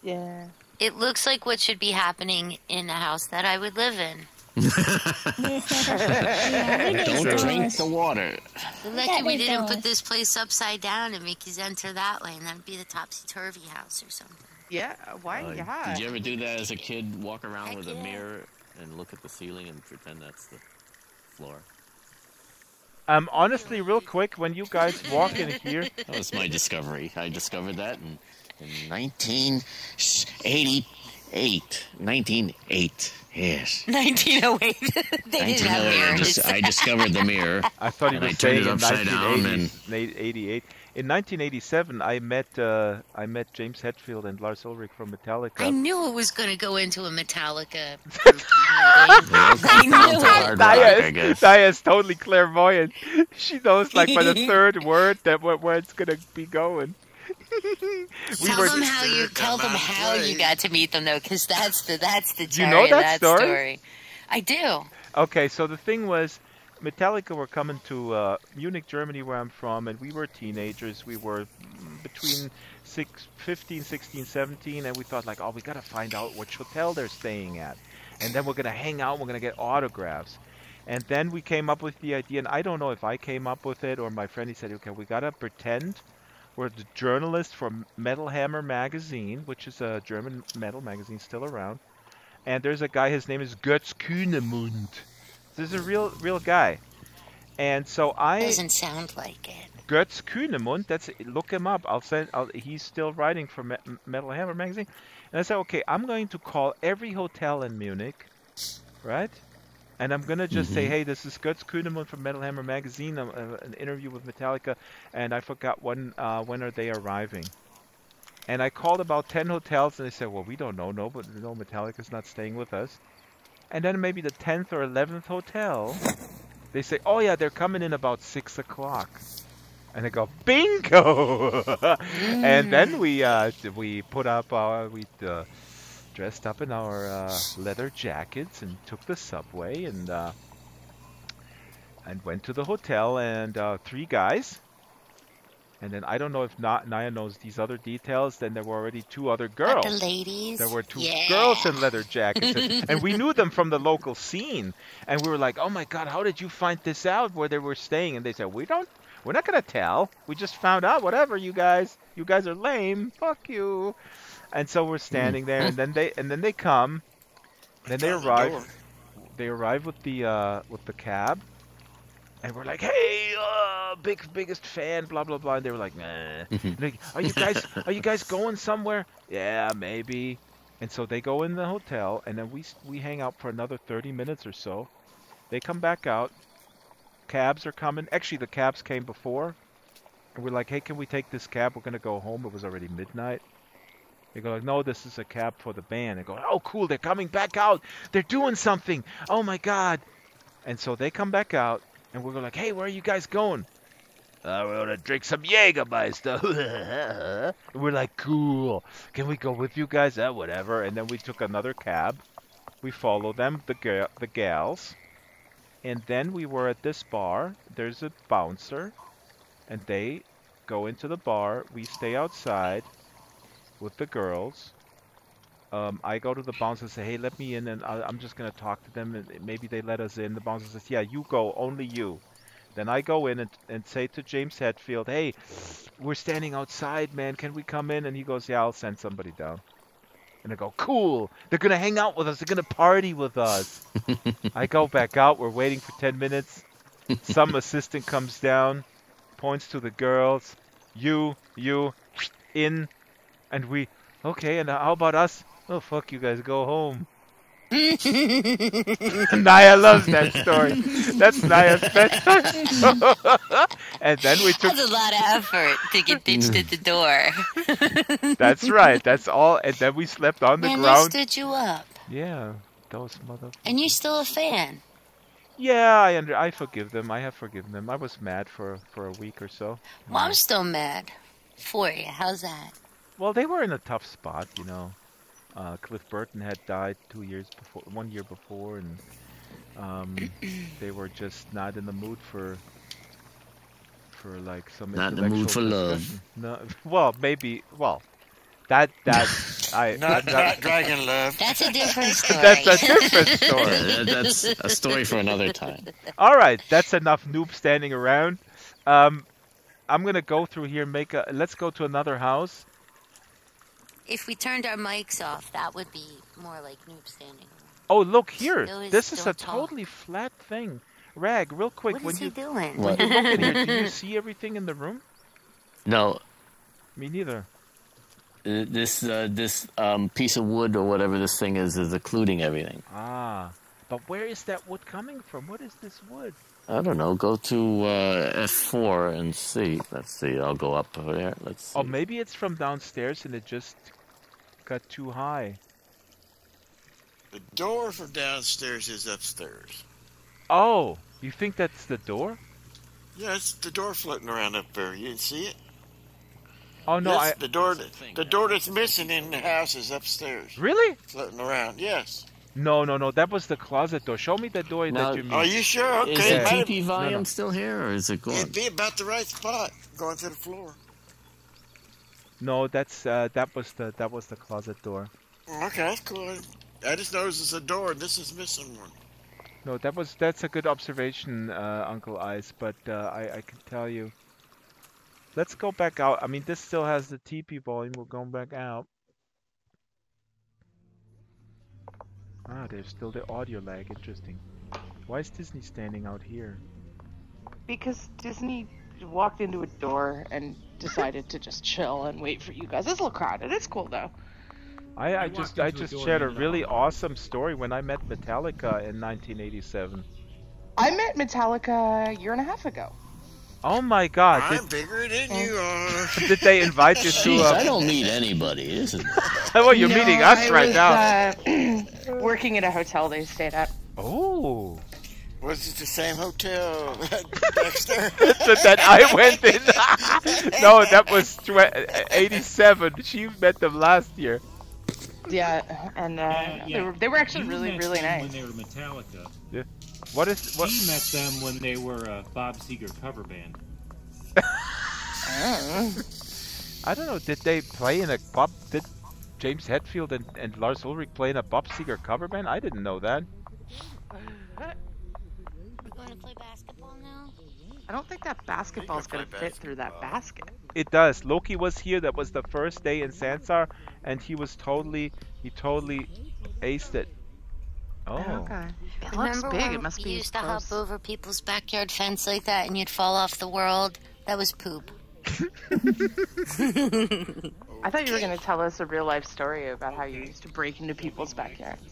J: Yeah.
F: It looks like what should be happening in a house that I would live in.
D: don't drink the water.
F: We're lucky we didn't put this place upside down and make you enter that way, and that'd be the topsy-turvy house or something.
J: Yeah, why? Yeah.
D: Did you ever do that as a kid? Walk around with a mirror and look at the ceiling and pretend that's the floor.
A: Honestly, real quick, when you guys walk in here,
D: That was my discovery. I discovered that in 1988. 1908. Yes.
F: 1908. They didn't have
D: 1908.
F: mirrors.
D: I discovered the mirror.
A: I thought he
D: and I
A: was
D: turned
A: saying
D: it
A: in
D: upside down and
A: 1988. In 1987, I met James Hetfield and Lars Ulrich from Metallica.
F: I knew it was going to go into a Metallica.
A: Naya is totally clairvoyant. She knows, like, by the third word that where it's gonna be going.
F: Tell them how you got to meet them, though, because that's the
A: You know
F: cherry
A: that
F: of that story. I do.
A: Okay, so the thing was, Metallica were coming to Munich, Germany, where I'm from, and we were teenagers. We were between 15, 16, 17, and we thought, like, oh, we gotta find out which hotel they're staying at. And then we're gonna hang out, and we're gonna get autographs. And then we came up with the idea, and I don't know if I came up with it or my friend, he said, okay, we gotta pretend we're the journalist for Metal Hammer magazine, which is a German metal magazine still around. And there's a guy, his name is Götz Kühnemund. This is a real guy. And so
F: Doesn't sound like it.
A: Götz Kühnemund, look him up. He's still writing for Metal Hammer magazine. And I said, okay, I'm going to call every hotel in Munich, right? And I'm gonna just say, hey, this is Götz Kühnemund from Metal Hammer magazine, an interview with Metallica, and I forgot when are they arriving. And I called about 10 hotels, and they said, well, we don't know, no, Metallica's not staying with us. And then maybe the 10th or 11th hotel, they say, oh yeah, they're coming in about 6 o'clock. And I go, bingo! And then we put up we dressed up in our leather jackets and took the subway and went to the hotel, and 3 guys. And then I don't know if Naya knows these other details. Then there were already 2 other girls.
F: The ladies.
A: There were 2 girls in leather jackets, and we knew them from the local scene. And we were like, "Oh my God, how did you find this out? Where they were staying?" And they said, "We're not gonna tell. We just found out. Whatever, you guys are lame. Fuck you." And so we're standing there, and then they come. Then they arrive. They arrive with the cab. And we're like, hey, biggest fan, blah blah blah. And they were like, nah. Like, are you guys going somewhere? Yeah, maybe. And so they go in the hotel, and then we hang out for another 30 minutes or so. They come back out. Cabs are coming. Actually, the cabs came before. And we're like, hey, can we take this cab? We're gonna go home. It was already midnight. They go like, no, this is a cab for the band. They go, oh, cool, they're coming back out. They're doing something. Oh, my God. And so they come back out, and we're like, hey, where are you guys going? We're going to drink some Jägermeister. We're like, cool. Can we go with you guys? Whatever. And then we took another cab. We followed them, the gals. And then we were at this bar. There's a bouncer. And they go into the bar. We stay outside with the girls. I go to the bouncer and say, hey, let me in, and I'm just going to talk to them, and maybe they let us in. The bouncer says, yeah, you go, only you. Then I go in and say to James Hetfield, hey, we're standing outside, man, can we come in? And he goes, yeah, I'll send somebody down. And I go, cool, they're going to hang out with us, they're going to party with us. I go back out, we're waiting for 10 minutes. Some assistant comes down, points to the girls, you, in, and we, okay, and how about us? Oh, fuck you guys, go home. Naya loves that story. That's Naya's best story. And then we took...
F: That's a lot of effort to get ditched at the door.
A: That's right, that's all. And then we slept on the
F: Man,
A: ground.
F: they stood you up.
A: Yeah, those motherfuckers.
F: And you're still a fan.
A: Yeah, I forgive them. I have forgiven them. I was mad for a week or so.
F: Well, I'm still mad for you. How's that?
A: Well, they were in a tough spot, you know. Cliff Burton had died 1 year before, and they were just not in the mood for like some
D: not in the mood for love.
A: No, well, maybe. Well, that
G: not dragon love.
F: That's a different story.
A: That's a different story.
D: Yeah, that's a story for another time.
A: All right, that's enough noob standing around. I'm gonna go through here. Let's go to another house.
F: If we turned our mics off, that would be more like noob standing.
A: Oh, look here.
F: Those
A: This is a
F: don't talk.
A: totally flat thing. Rag, real quick.
F: What
A: when
F: is he
A: you
F: doing?
A: When you look in here, do you see everything in the room?
D: No,
A: Me neither.
D: this piece of wood or whatever this thing is occluding everything.
A: Ah, but where is that wood coming from? What is this wood?
D: I don't know. Go to F4 and see. Let's see. I'll go up over there. Let's see.
A: Oh, maybe it's from downstairs and it just got too high.
G: The door from downstairs is upstairs.
A: Oh, you think that's the door?
G: Yeah, it's the door floating around up there. You didn't see it?
A: Oh no,
G: Yes, the door that's missing in the house is upstairs.
A: Really?
G: Floating around, yes.
A: No. That was the closet door. Show me the door
D: Now,
A: that you mean.
G: Are you sure? Okay.
D: Is the
A: Yeah.
D: TP volume
A: No.
D: still here, or is it gone?
G: It'd be about the right spot going to the floor.
A: No, that was the closet door.
G: Okay, that's cool. I just noticed it's a door and this is missing one.
A: No, that's a good observation, Uncle Ice. But I can tell you. Let's go back out. I mean, this still has the TP volume. We're going back out. Ah, there's still the audio lag. Interesting. Why is Disney standing out here?
J: Because Disney walked into a door and decided to just chill and wait for you guys. It's a little crowded. It's cool though.
A: I just shared a really awesome story when I met Metallica in 1987.
J: I met Metallica a year and a half ago.
A: Oh my God!
G: I'm bigger than you are.
A: Did they invite you to?
D: Jeez, I don't meet anybody. This is...
A: Well, you're meeting us right now.
J: Working at a hotel they stayed at.
A: Oh.
G: Was it the same hotel, Dexter?
A: that I went in. No, that was 87. She met them last year.
J: Yeah, and they were actually really nice.
H: When they were Metallica.
A: Yeah. What?
H: He met them when they were a Bob Seger cover band.
A: I don't know. Did they play in a Bob? Did James Hetfield and Lars Ulrich play in a Bob Seger cover band? I didn't know that.
F: We're going to play basketball now?
J: I don't think that basketball's going to fit through that basket.
A: It does. Loki was here. That was the first day in Sansar, and he totally aced it. Oh.
J: Okay. It looks
F: Remember
J: big.
F: when
J: It must
F: you
J: be
F: used to
J: close.
F: hop over people's backyard fence like that and you'd fall off the world? That was poop.
J: I thought you were going to tell us a real life story about how you used to break into people's backyards.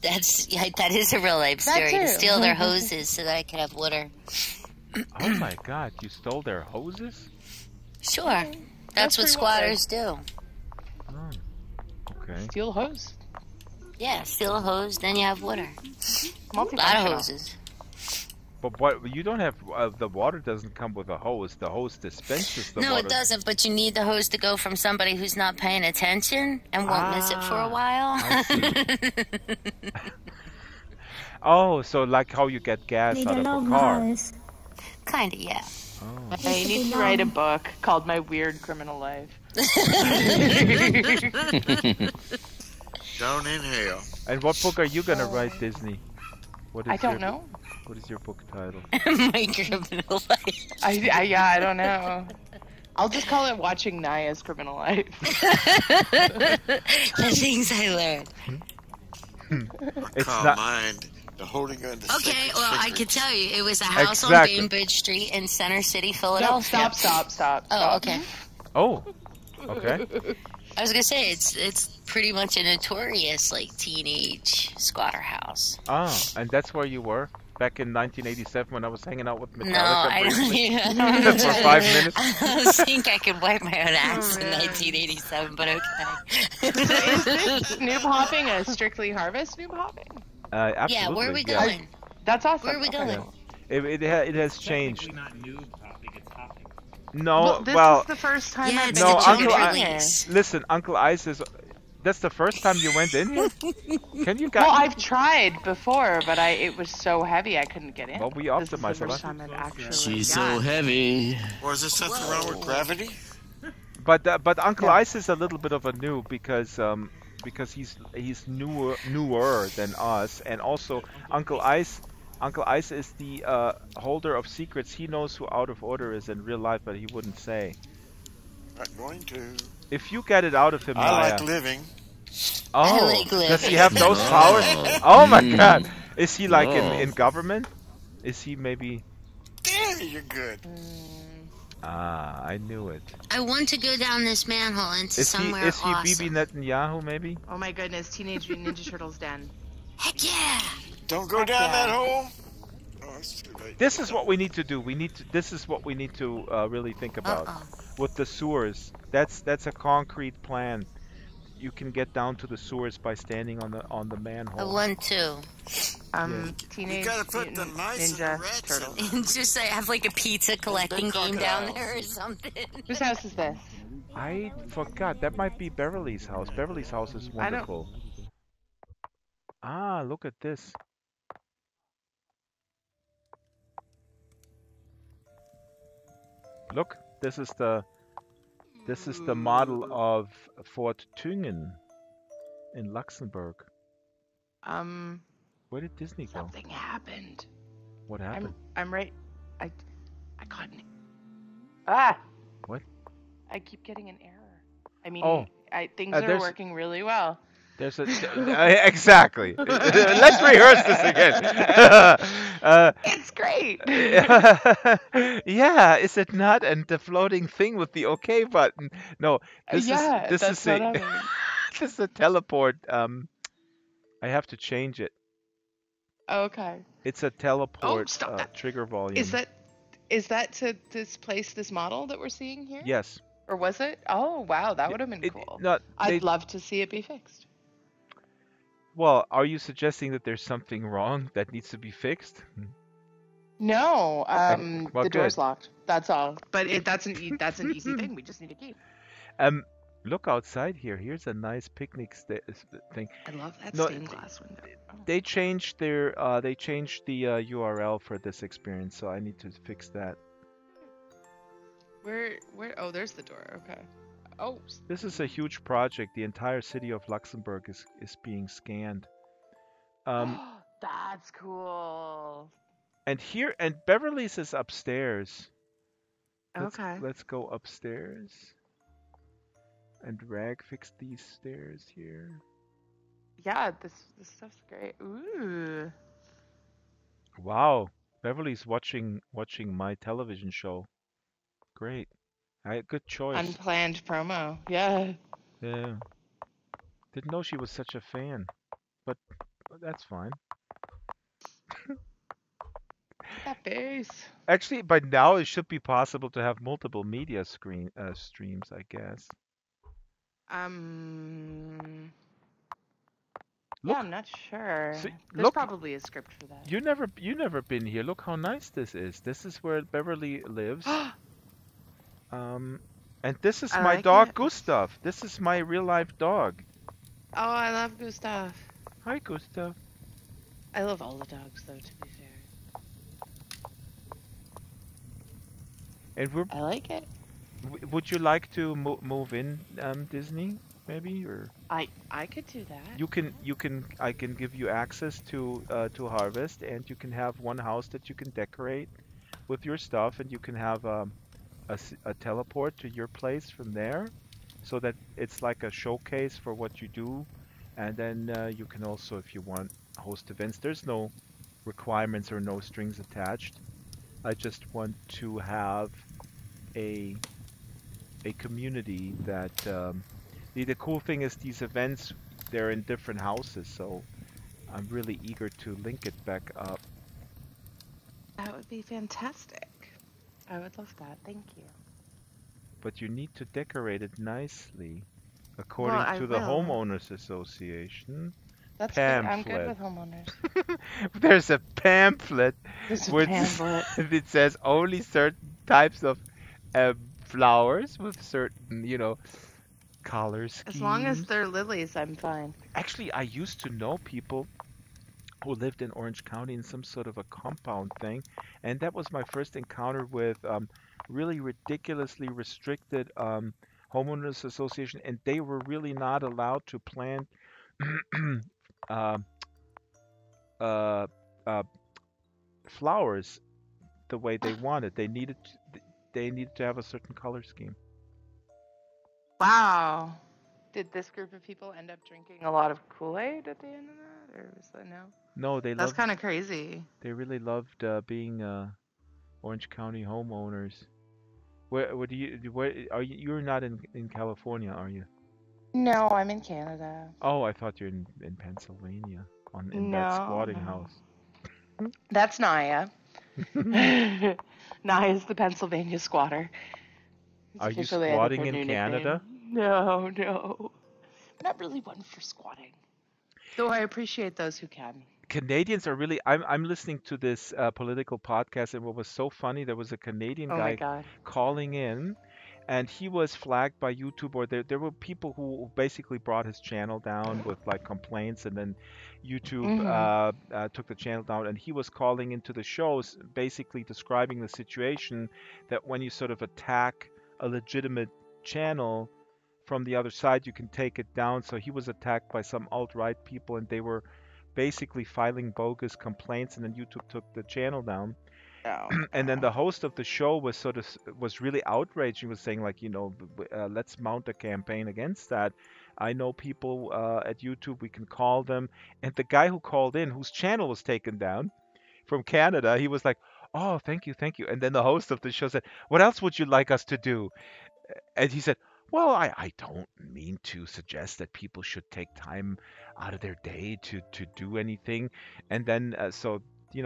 F: That is a real life
J: That
F: story. To
J: too.
F: steal their hoses so that I could have water.
A: Oh my God! You stole their hoses?
F: Sure. That's what squatters do.
A: Oh, okay.
J: Steal a hose.
F: Yeah, steal a hose, then you have water. A lot of hoses.
A: But what you don't have the water doesn't come with a hose. The hose dispenses the water.
F: No, it doesn't. But you need the hose to go from somebody who's not paying attention and won't miss it for a while.
A: Oh, so like how you get gas out of a car.
F: Kinda, yeah.
A: Oh.
J: I need to write a book called My Weird Criminal Life.
G: Don't inhale.
A: And what book are you gonna write, Disney? What is
J: I don't know.
A: What is your book title?
F: My Criminal Life.
J: I don't know. I'll just call it Watching Naya's Criminal Life.
F: The things I learned.
A: It's
G: Calm
A: not.
G: mind. The holding on to
F: Okay, well, I could tell you. It was a house
A: Exactly.
F: on Bainbridge Street in Center City,
J: No,
F: Philadelphia.
J: stop.
F: Oh, okay.
A: Oh, okay.
F: I was gonna say it's pretty much a notorious like teenage squatter house.
A: Ah, and that's where you were back in 1987 when I was hanging out with Metallica.
F: No, I don't
A: briefly?
F: even.
A: For 5 minutes.
F: I think I could wipe my own ass in 1987, but okay.
J: Is this noob hopping a strictly harvest noob hopping?
A: Absolutely.
F: Yeah, where are we
A: yes.
F: going?
J: That's awesome.
F: Where are we going?
A: Yeah. It has changed.
H: Technically not noob hopping, it's hopping.
A: No,
J: This
A: well,
J: is the first time
F: Yeah,
J: I've
F: it's
J: been
A: no,
F: a
J: to
A: Uncle
F: children's
A: I-
F: release.
A: listen, Uncle Ice is. That's the first time you went in here. Can you
J: Well,
A: guys?
J: I've tried before, but it was so heavy I couldn't get in.
A: Well, we
J: This is the
A: optimized a lot.
J: first time I've actually.
D: She's so heavy.
G: Or is there something wrong with gravity?
A: But Uncle Ice is a little bit of a noob because he's newer than us, and also Uncle Ice is the holder of secrets. He knows who Out of Order is in real life, but he wouldn't say.
G: Not going to.
A: If you get it out of him,
G: I
A: Maya.
G: like living.
A: Oh,
F: like
A: does he
F: living.
A: have those powers? Oh my God! Is he like
D: Oh.
A: in government? Is he maybe?
G: Damn, you're good.
A: Ah, I knew it.
F: I want to go down this manhole into
A: Is he
F: somewhere awesome.
A: Bibi Netanyahu maybe?
J: Oh my goodness, Teenage Mutant Ninja Turtles den.
F: Heck yeah!
G: Don't go down
J: yeah.
G: that hole. Oh, it's too late.
A: This is what we need to do. This is what we need to really think about
F: Uh-oh.
A: with the sewers. That's a concrete plan. You can get down to the sewers by standing on the
F: I
A: manhole.
F: want to.
J: Teenage
G: You gotta put the
J: Mutant
G: mice and the
J: Ninja
G: rats
J: Turtles.
F: And just have like a pizza collecting game down
G: crocodiles.
F: there or something.
J: Whose house is this?
A: I forgot. That might be Beverly's house. Beverly's house is
J: I don't-
A: wonderful. Ah, look at this. Look, this is the model of Fort Thüngen in Luxembourg. Where did Disney go?
J: Something happened.
A: What happened?
J: I'm right. I got an. Ah!
A: What?
J: I keep getting an error. I mean,
A: Oh.
J: things are
A: there's-
J: working really well.
A: There's a exactly. Let's rehearse this again.
J: It's great.
A: Yeah, is it not? And the floating thing with the OK button. No, this
J: Yeah,
A: is
J: that's
A: a
J: what I mean.
A: this is a teleport. I have to change it.
J: Okay.
A: It's a teleport
J: stop that.
A: trigger volume.
J: Is that to displace this model that we're seeing here?
A: Yes.
J: Or was it? Oh wow, that would have been
A: It-
J: cool.
A: no, they-
J: I'd love to see it be fixed.
A: Well, are you suggesting that there's something wrong that needs to be fixed?
J: No,
A: well,
J: the door's
A: good.
J: locked. That's all. But that's an easy thing. We just need a key.
A: Look outside here. Here's a nice picnic thing.
J: I love that
A: No,
J: stained glass window. Oh.
A: They changed the URL for this experience, so I need to fix that.
J: Where? Oh, there's the door. Okay. Oh.
A: This is a huge project. The entire city of Luxembourg is being scanned.
J: That's cool.
A: And Beverly's is upstairs.
J: Okay.
A: Let's go upstairs. And Rag fixed these stairs here.
J: Yeah, this stuff's great. Ooh.
A: Wow, Beverly's watching my television show. Great. Good choice.
J: Unplanned promo. Yeah.
A: Yeah. Didn't know she was such a fan, but that's fine.
J: That Peace.
A: Actually, by now it should be possible to have multiple media streams, I guess.
J: Yeah,
A: Look,
J: I'm not sure.
A: see,
J: There's
A: look,
J: probably a script for that.
A: you never been here. Look how nice this is. This is where Beverly lives. And this is
J: I
A: my
J: like
A: dog
J: it.
A: Gustav. This is my real life dog.
J: Oh, I love Gustav.
A: Hi, Gustav.
J: I love all the dogs, though, to be fair.
A: And
J: I like it.
A: would you like to move in, Disney, maybe, or
J: I could do that.
A: I can give you access to Harvest, and you can have one house that you can decorate with your stuff, and you can have a teleport to your place from there, so that it's like a showcase for what you do, and then you can also, if you want, host events. There's no requirements or no strings attached. I just want to have a community that the cool thing is these events, they're in different houses, so I'm really eager to link it back up.
J: That would be fantastic. I would love that. Thank you.
A: But you need to decorate it nicely according
J: Well, I
A: to the
J: will.
A: Homeowners Association.
J: That's
A: pamphlet.
J: good. I'm good with homeowners.
A: There's a pamphlet
J: There's a
A: with
J: pamphlet.
A: it says only certain types of flowers with certain, color schemes.
J: As long as they're lilies, I'm fine.
A: Actually, I used to know people who lived in Orange County in some sort of a compound thing, and that was my first encounter with really ridiculously restricted homeowners association, and they were really not allowed to plant uh, uh, uh, flowers the way they wanted. They needed to have a certain color scheme.
J: Wow. Did this group of people end up drinking a lot of Kool-Aid at the end of that, or was that no?
A: No,
J: That's kind of crazy.
A: They really loved being Orange County homeowners. Where do you? Where are you? You're not in California, are you?
J: No, I'm in Canada.
A: Oh, I thought you're in Pennsylvania in that squatting house.
J: That's Naya. Naya's the Pennsylvania squatter.
A: Are you squatting in Canada?
J: No. I'm not really one for squatting. Though I appreciate those who can.
A: Canadians are really. I'm listening to this political podcast, and what was so funny, there was a Canadian guy calling in, and he was flagged by YouTube, or there were people who basically brought his channel down with like complaints, and then YouTube took the channel down, and he was calling into the shows, basically describing the situation that when you sort of attack a legitimate channel from the other side, you can take it down. So he was attacked by some alt-right people, and they were basically filing bogus complaints, and then YouTube took the channel down. And then the host of the show was really outraged. He was saying like, let's mount a campaign against that. I know people at YouTube, we can call them. And the guy who called in, whose channel was taken down from Canada, he was like, oh, thank you. And then the host of the show said, what else would you like us to do? And he said, well, I don't mean to suggest that people should take time out of their day to do anything. And then,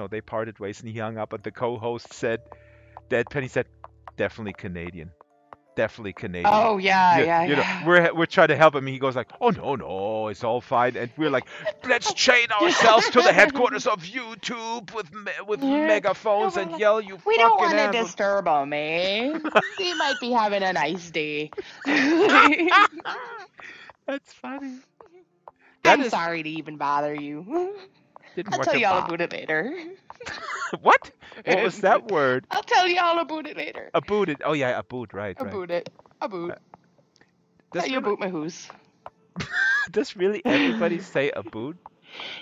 A: they parted ways, and he hung up, and the co-host said, deadpan, he said, definitely Canadian.
J: Oh, yeah.
A: We're trying to help him. He goes like, oh, no, it's all fine. And we're like, let's chain ourselves to the headquarters of YouTube with megaphones and yell, you
J: we
A: fucking
J: don't want to
A: asshole."
J: disturb him, eh? He might be having a nice day.
A: That's funny.
J: I'm sorry to even bother you. I'll tell you all about it later.
A: What? What was that word?
J: I'll tell you all about it later.
A: About it. Oh, yeah, about, right.
J: About it. About. Tell you about my who's.
A: Does really everybody say about?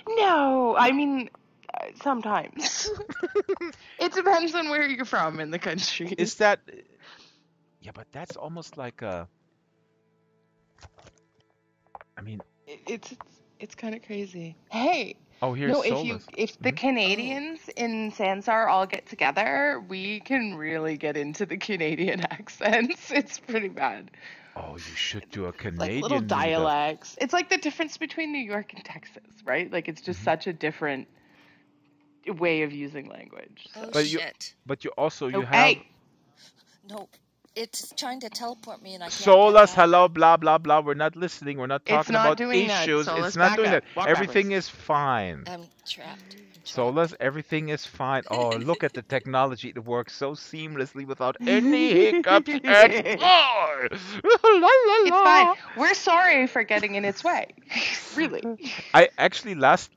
J: No, I mean, sometimes. It depends on where you're from in the country.
A: Is that... Yeah, but that's almost like a... I mean...
J: It's kind of crazy. Hey.
A: Oh, here's Solus.
J: If the Canadians in Sansar all get together, we can really get into the Canadian accents. It's pretty bad.
A: Oh, you should do a Canadian.
J: Like little dialects. It's like the difference between New York and Texas, right? Like it's just such a different way of using language. So.
F: Oh,
A: But
F: shit.
A: you also you
J: Oh,
A: have
J: hey.
K: No, it's trying to teleport me and I can't
A: Solus,
K: get back.
A: hello, blah blah blah. We're not listening. We're not
J: It's
A: talking
J: not
A: about
J: doing that.
A: issues.
J: Solus,
A: It's not
J: back
A: doing
J: up.
A: that.
J: Walk
A: Everything
J: backwards.
A: is fine.
K: I'm trapped.
A: Solus, everything is fine. Oh, look at the technology. It works so seamlessly without any hiccups at all. La, la,
J: It's
A: la.
J: fine. We're sorry for getting in its way. Really.
A: I actually last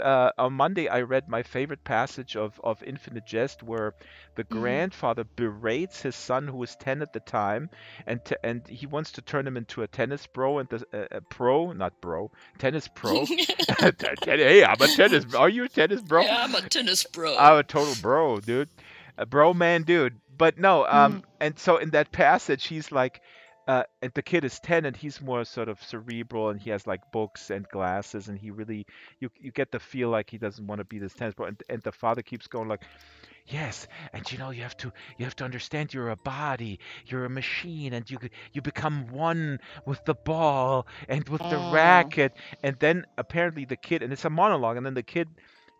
A: on Monday I read my favorite passage of Infinite Jest, where the grandfather berates his son who was 10 at the time, and he wants to turn him into a tennis bro, and tennis pro. Hey, I'm a tennis. Are you a tennis bro?
K: Yeah, I'm a tennis bro.
A: I'm a total bro, dude. A bro man, dude. But no, and so in that passage, he's like, and the kid is 10, and he's more sort of cerebral, and he has like books and glasses, and he really, you get the feel like he doesn't want to be this tennis bro, and the father keeps going like, yes, and you know you have to understand you're a body, you're a machine, and you become one with the ball and with the racket, and then apparently the kid, and it's a monologue, and then the kid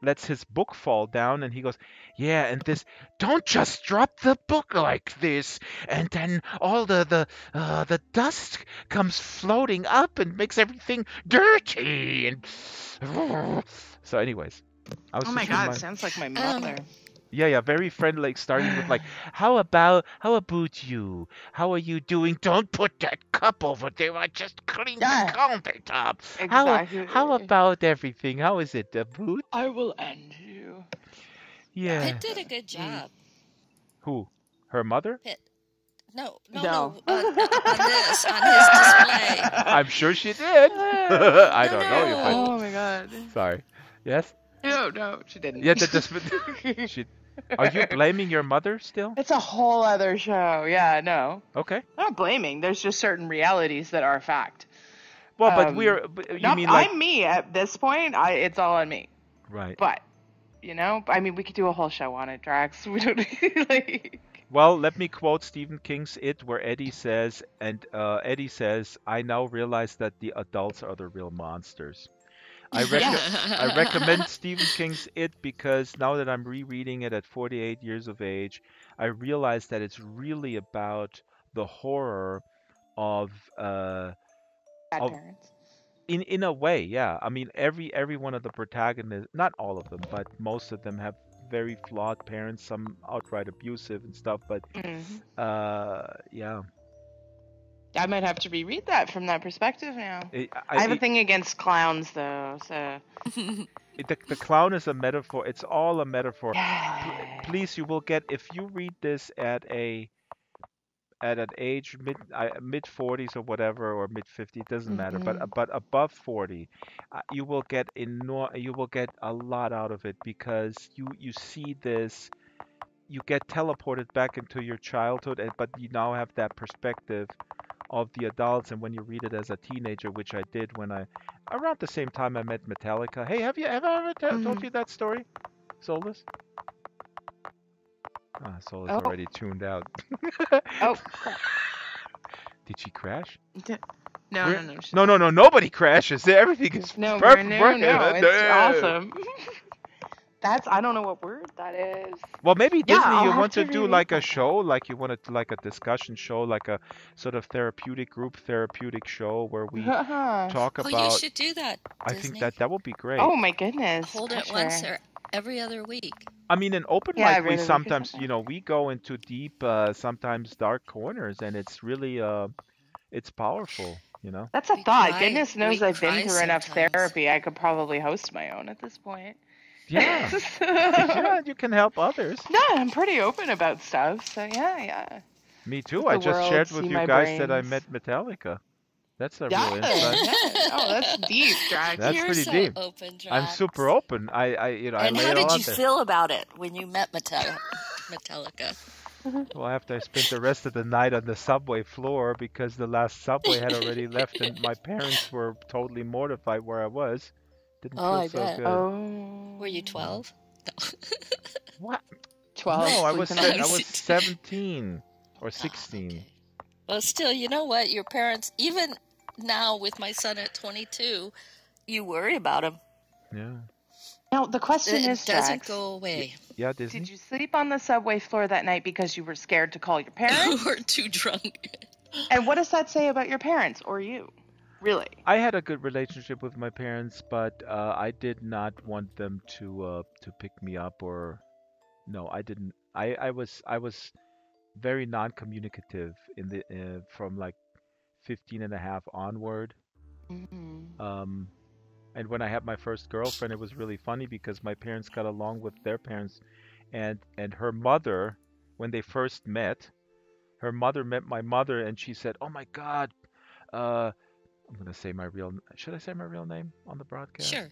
A: lets his book fall down, and he goes, yeah, and this, don't just drop the book like this, and then all the dust comes floating up and makes everything dirty, and so anyways, I was
J: Oh
A: just
J: my god, sounds like my mother.
A: yeah, very friendly, like starting with like, how about you? How are you doing? Don't put that cup over there. I just cleaned the countertop.
J: Exactly.
A: How about everything? How is it, Boot?
J: I will end you.
A: Yeah.
K: Pitt did a good job.
A: Who? Her mother?
K: Pitt. No.
J: No.
K: On his display.
A: I'm sure she did. I don't know you, but
J: Oh my god.
A: sorry. Yes.
J: No, she didn't.
A: Yeah, she. Are you blaming your mother still?
J: It's a whole other show. Yeah, no.
A: Okay.
J: I'm not blaming. There's just certain realities that are a fact.
A: Well, but you mean like
J: I'm me at this point. It's all on me.
A: right?
J: But I mean, we could do a whole show on it, Drax. We don't like.
A: Well, let me quote Stephen King's It, where Eddie says, I now realize that the adults are the real monsters. I recommend Stephen King's It because now that I'm rereading it at 48 years of age, I realize that it's really about the horror of
J: Bad parents.
A: in a way, yeah. I mean, every one of the protagonists, not all of them, but most of them have very flawed parents, some outright abusive and stuff, but yeah.
J: I might have to reread that from that perspective now.
A: I
J: have a thing against clowns, though, so...
A: The clown is a metaphor. It's all a metaphor. Please, you will get, if you read this at an age mid 40s or whatever, or mid 50s, it doesn't matter, but above 40, you will get a lot out of it, because you see this, you get teleported back into your childhood, but you now have that perspective of the adults, and when you read it as a teenager, which I did when around the same time I met Metallica. Hey, have I ever told you that story, Solus? Solus already tuned out.
J: Oh, crap.
A: Did she crash?
J: No.
A: No, nobody crashes. Everything is perfect.
J: No, it's awesome. I don't know what word that is.
A: Well, maybe Disney, you want to do like a
J: that.
A: show, like you want to like a discussion show, like a sort of therapeutic show where we talk about.
K: Well, you should do that,
A: I
K: Disney.
A: think that would be great.
J: Oh my goodness.
K: Hold it once or every other week.
A: I mean, in open mic, we sometimes, we go into deep, sometimes dark corners, and it's really, it's powerful,
J: That's a thought. Goodness knows I've been through enough therapy. I could probably host my own at this point.
A: Yeah. Yeah, you can help others.
J: No, I'm pretty open about stuff, so yeah.
A: Me too. I just shared with you guys that I met Metallica. That's a real insight.
J: Yeah. Oh, that's deep, Drax.
A: That's
K: You're
A: pretty
K: so
A: deep.
K: Open, Drax.
A: I'm super open. I
K: And
A: lay
K: how
A: it all
K: did
A: out
K: you
A: there.
K: feel about it when you met Metallica?
A: Well, after I spent the rest of the night on the subway floor because the last subway had already left and my parents were totally mortified where I was. Didn't feel so
K: bet.
A: good.
J: Oh.
K: Were you 12? No.
A: What?
J: 12.
A: No, I was 17 or 16.
K: Okay. Well, still, you know what? Your parents, even now with my son at 22, you worry about him.
A: Yeah.
J: Now, the question
K: It
J: is,
K: doesn't
J: Drax,
K: go away.
A: Yeah, Disney.
J: did you sleep on the subway floor that night because you were scared to call your parents?
K: Or too drunk.
J: And what does that say about your parents or you? Really?
A: I had a good relationship with my parents, but I did not want them to pick me up or no, I didn't. I was very non-communicative in the from like 15 and a half onward.
J: Mm-hmm.
A: And when I had my first girlfriend, it was really funny because my parents got along with their parents, and her mother, when they first met, her mother met my mother, and she said, "Oh my God, I'm gonna say my real. Should I say my real name on the broadcast?
K: Sure.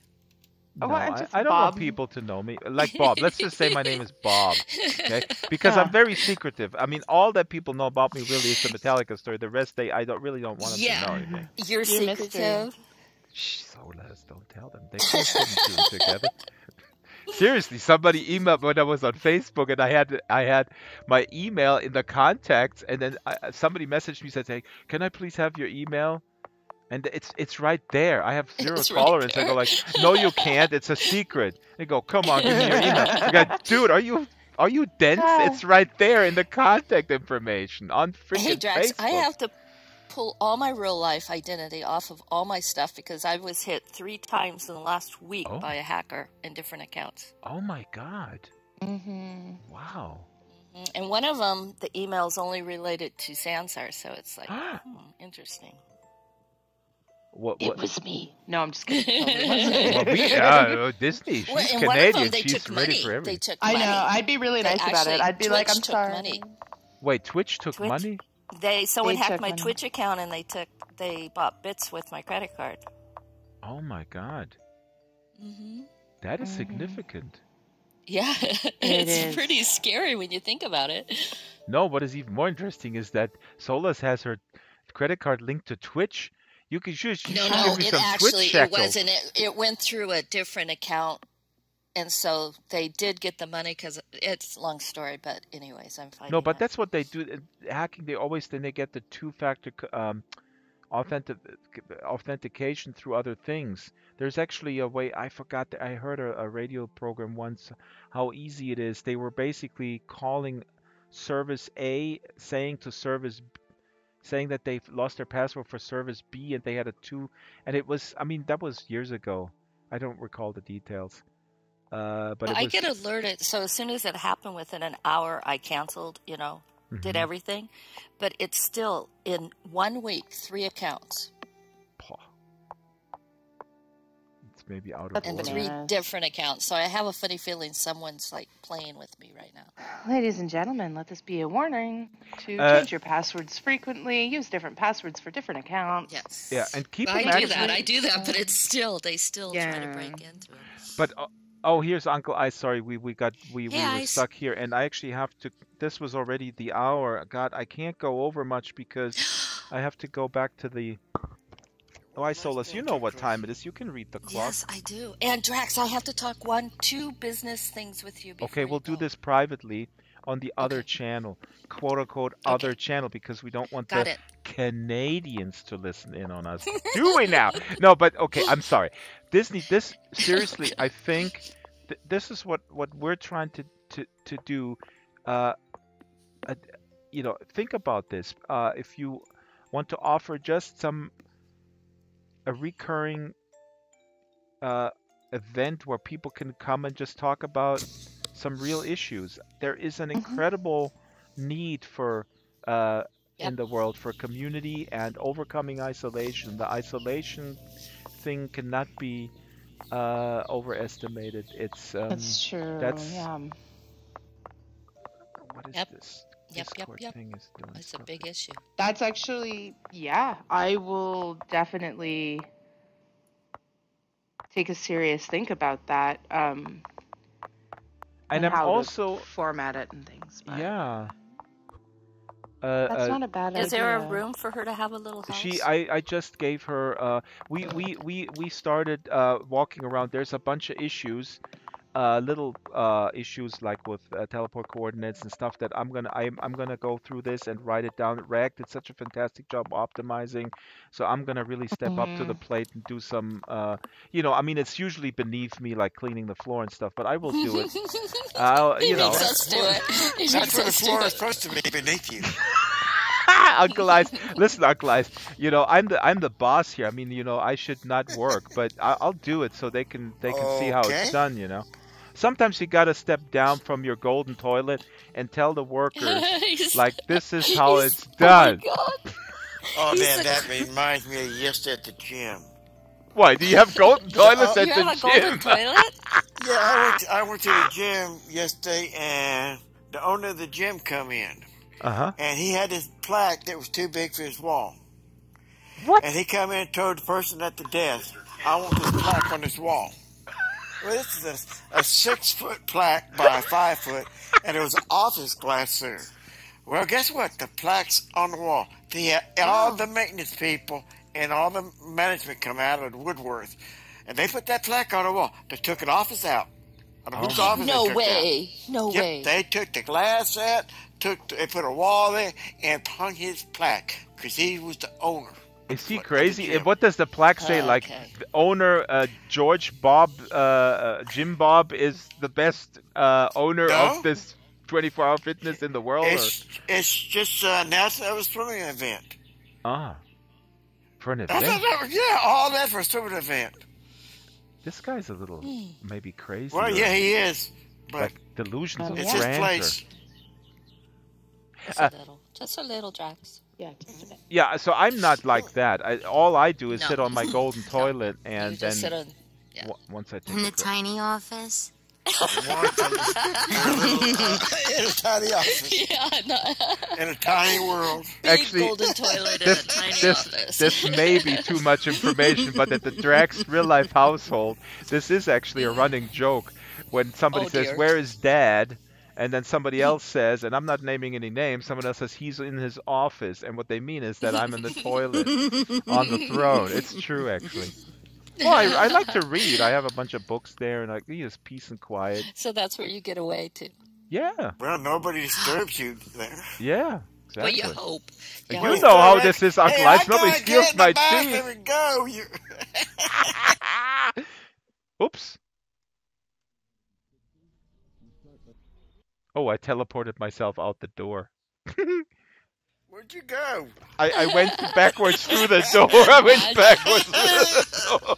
A: No,
J: Well, just
A: I don't want
J: Bob.
A: people to know me like Bob. Let's just say my name is Bob, okay? Because I'm very secretive. I mean, all that people know about me really is the Metallica story. The rest, I don't really don't want them to know anything.
K: You're secretive.
A: Shh, so let's don't tell them. They can't put two together. Seriously, somebody emailed when I was on Facebook, and I had my email in the contacts, and then somebody messaged me said, "Hey, can I please have your email?" And it's right there. I have zero
K: It's right
A: tolerance. I go like, "No, you can't. It's a secret." They go, "Come on, give me your email." I go, "Dude, are you dense? It's right there in the contact information on freaking
K: Hey, Drax,
A: Facebook."
K: I have to pull all my real life identity off of all my stuff because I was hit 3 times in the last week by a hacker in different accounts.
A: Oh my God.
J: Mm-hmm.
A: Wow.
K: And one of them, the email's only related to Sansar, so it's like, interesting.
J: It was me. No, I'm just kidding.
A: Well, Disney. She's
K: and
A: Canadian.
K: one of them, they
A: She's
K: took
A: ready
K: money.
A: for everything.
K: They took
J: I
K: money.
J: know. I'd be really nice about it. I'd be
K: Twitch
J: like, I'm
K: took
J: sorry.
K: money.
A: Wait, Twitch took money?
K: Someone
J: They
K: hacked
J: took
K: my
J: money.
K: Twitch account and they bought bits with my credit card.
A: Oh my God.
K: Mm-hmm.
A: That is significant.
K: Yeah, it's pretty scary when you think about it.
A: No, what is even more interesting is that Solas has her credit card linked to Twitch. You can give me some Twitch shekels.
K: It wasn't. It went through a different account, and so they did get the money because it's a long story. But anyways, I'm fine.
A: No, but that's what they do. Hacking, they get the two-factor authentication through other things. There's actually a way. I forgot. I heard a radio program once how easy it is. They were basically calling service A, saying that they've lost their password for service B, and they had and it was. I mean, that was years ago. I don't recall the details. But
K: I get alerted. So as soon as it happened, within an hour, I canceled. Did everything, but it's still in 1 week 3 accounts.
A: It's maybe out of
K: And
A: order.
K: 3 different accounts. So I have a funny feeling someone's like playing with me right now.
J: Ladies and gentlemen, let this be a warning to change your passwords frequently. Use different passwords for different accounts.
K: Yes.
A: Yeah, and keep them
K: I do that, but they still try to break into it.
A: But here's Uncle Ice. Sorry, we were stuck here, and I actually have to. This was already the hour. God, I can't go over much because I have to go back to the. Oh, Ice Solus, you know what time it is. You can read the clock.
K: Yes, I do. And Drax, I have to talk 2 business things with you.
A: Okay, we'll do this privately on the other channel, quote unquote other channel, because we don't want the Canadians to listen in on us. Do we now? No, but okay, I'm sorry. Disney, this seriously, I think this is what we're trying to do. Think about this. If you want to offer just a recurring event where people can come and just talk about some real issues. There is an incredible need for in the world for community and overcoming isolation. The isolation thing cannot be overestimated.
J: That's true.
A: What is this?
K: Yep.
A: Thing is doing
K: it's a big issue.
J: That's actually, I will definitely take a serious think about that. And
A: I'm
J: how
A: also
J: to format it and things. But
A: yeah.
J: That's not a bad idea.
K: Is there a room for her to have a little house?
A: I just gave her. We started walking around. There's a bunch of issues. little issues like with teleport coordinates and stuff that I'm gonna go through this and write it down. Rag did such a fantastic job optimizing, so I'm gonna really step up to the plate and do some. I mean, it's usually beneath me, like cleaning the floor and stuff, but I will do it.
K: He makes us do it.
G: That's where the floor is supposed to be, beneath you.
A: Uncle Ice, listen, Uncle Ice. I'm the boss here. I mean, I should not work, but I'll do it so they can see how it's done. Sometimes you gotta step down from your golden toilet and tell the workers, like, this is how it's done.
G: Oh man, that reminds me of yesterday at the gym.
A: Why? Do you have golden toilets at the gym?
K: You have a golden toilet?
G: Yeah, I went to the gym yesterday, and the owner of the gym come in. And he had this plaque that was too big for his wall.
A: What?
G: And he come in and told the person at the desk, I want this plaque on this wall. Well, this is a 6-foot plaque by 5 foot, and there was office glass there. Well, guess what? The plaque's on the wall. All the maintenance people and all the management come out of the woodworth, and they put that plaque on the wall. They took an office out.
K: No way. No way.
G: They took the glass out, they put a wall there, and hung his plaque, because he was the owner.
A: Is he crazy? What does the plaque say? Like, the owner, George Bob, Jim Bob is the best owner of this 24-hour fitness in the world?
G: It's just NASA was swimming event.
A: For an event?
G: Yeah, all that for a swimming event.
A: This guy's a little maybe crazy.
G: Well, yeah, he is. But
A: like delusions of
G: it's
A: grandeur.
G: his place.
K: Just a little, Drax.
J: Yeah, just a bit.
A: Yeah, so I'm not like that. All I do is sit on my golden toilet and then
K: sit on,
A: once I take
F: in the tiny office.
G: In a tiny office.
K: Yeah, no.
G: In a tiny world.
A: Actually,
K: golden toilet in a tiny office.
A: This may be too much information, but at the Drax real life household, this is actually a running joke. When somebody says,
K: dear.
A: "Where is Dad?" and then somebody else says, and I'm not naming any names, someone else says he's in his office, and what they mean is that I'm in the toilet on the throne. It's true, actually. Well, I like to read. I have a bunch of books there, and I use peace and quiet.
K: So that's where you get away to.
A: Yeah.
G: Well, nobody disturbs you there.
A: Yeah, exactly.
K: Well, you hope.
A: You know how this is, Uncle Ice. Nobody steals my tea.
G: There we go.
A: Oops. Oh, I teleported myself out the door.
G: Where'd you go?
A: I went backwards through the door. I went backwards through the door.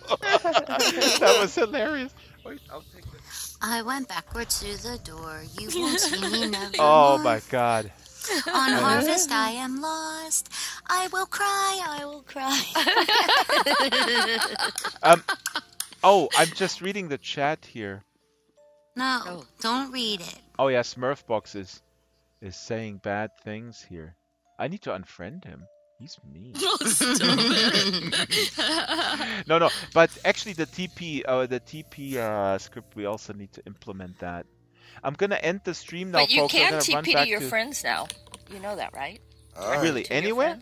A: That was hilarious. Wait, I'll take this.
F: I went backwards through the door. You won't see me never
A: Oh
F: more.
A: my God.
F: On harvest I am lost. I will cry. I will cry.
A: Oh, I'm just reading the chat here.
F: No, don't read it.
A: Oh yeah, Smurfbox is saying bad things here. I need to unfriend him. He's mean. No, but actually the TP script, we also need to implement that. I'm gonna end the stream now,
K: But you
A: folks.
K: can
A: I'm gonna run
K: TP
A: back
K: to your friends now. You know that, right?
A: Really, anywhere?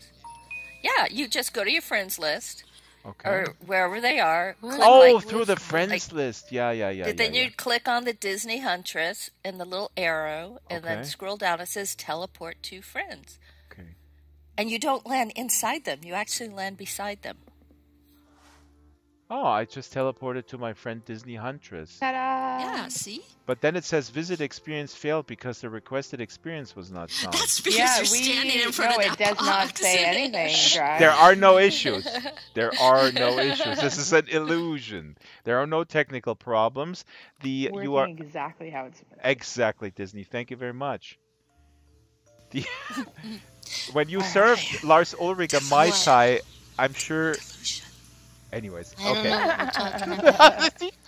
K: Yeah, you just go to your friends list.
A: Okay.
K: Or wherever they are.
A: Through the friends list. Yeah.
K: Then you click on the Disney Huntress and the little arrow, and then scroll down. It says teleport to friends.
A: Okay.
K: And you don't land inside them. You actually land beside them.
A: Oh, I just teleported to my friend Disney Huntress.
J: Ta-da!
K: Yeah, see?
A: But then it says visit experience failed because the requested experience was not found.
K: That's because you're standing in front of
J: it does not say anything, Drive.
A: There are no issues. There are no issues. This is an illusion. There are no technical problems. You are
J: exactly how it's supposed to.
A: Exactly, Disney. Thank you very much. When you served Lars Ulrich a Mai Tai, I'm sure. Anyways, okay.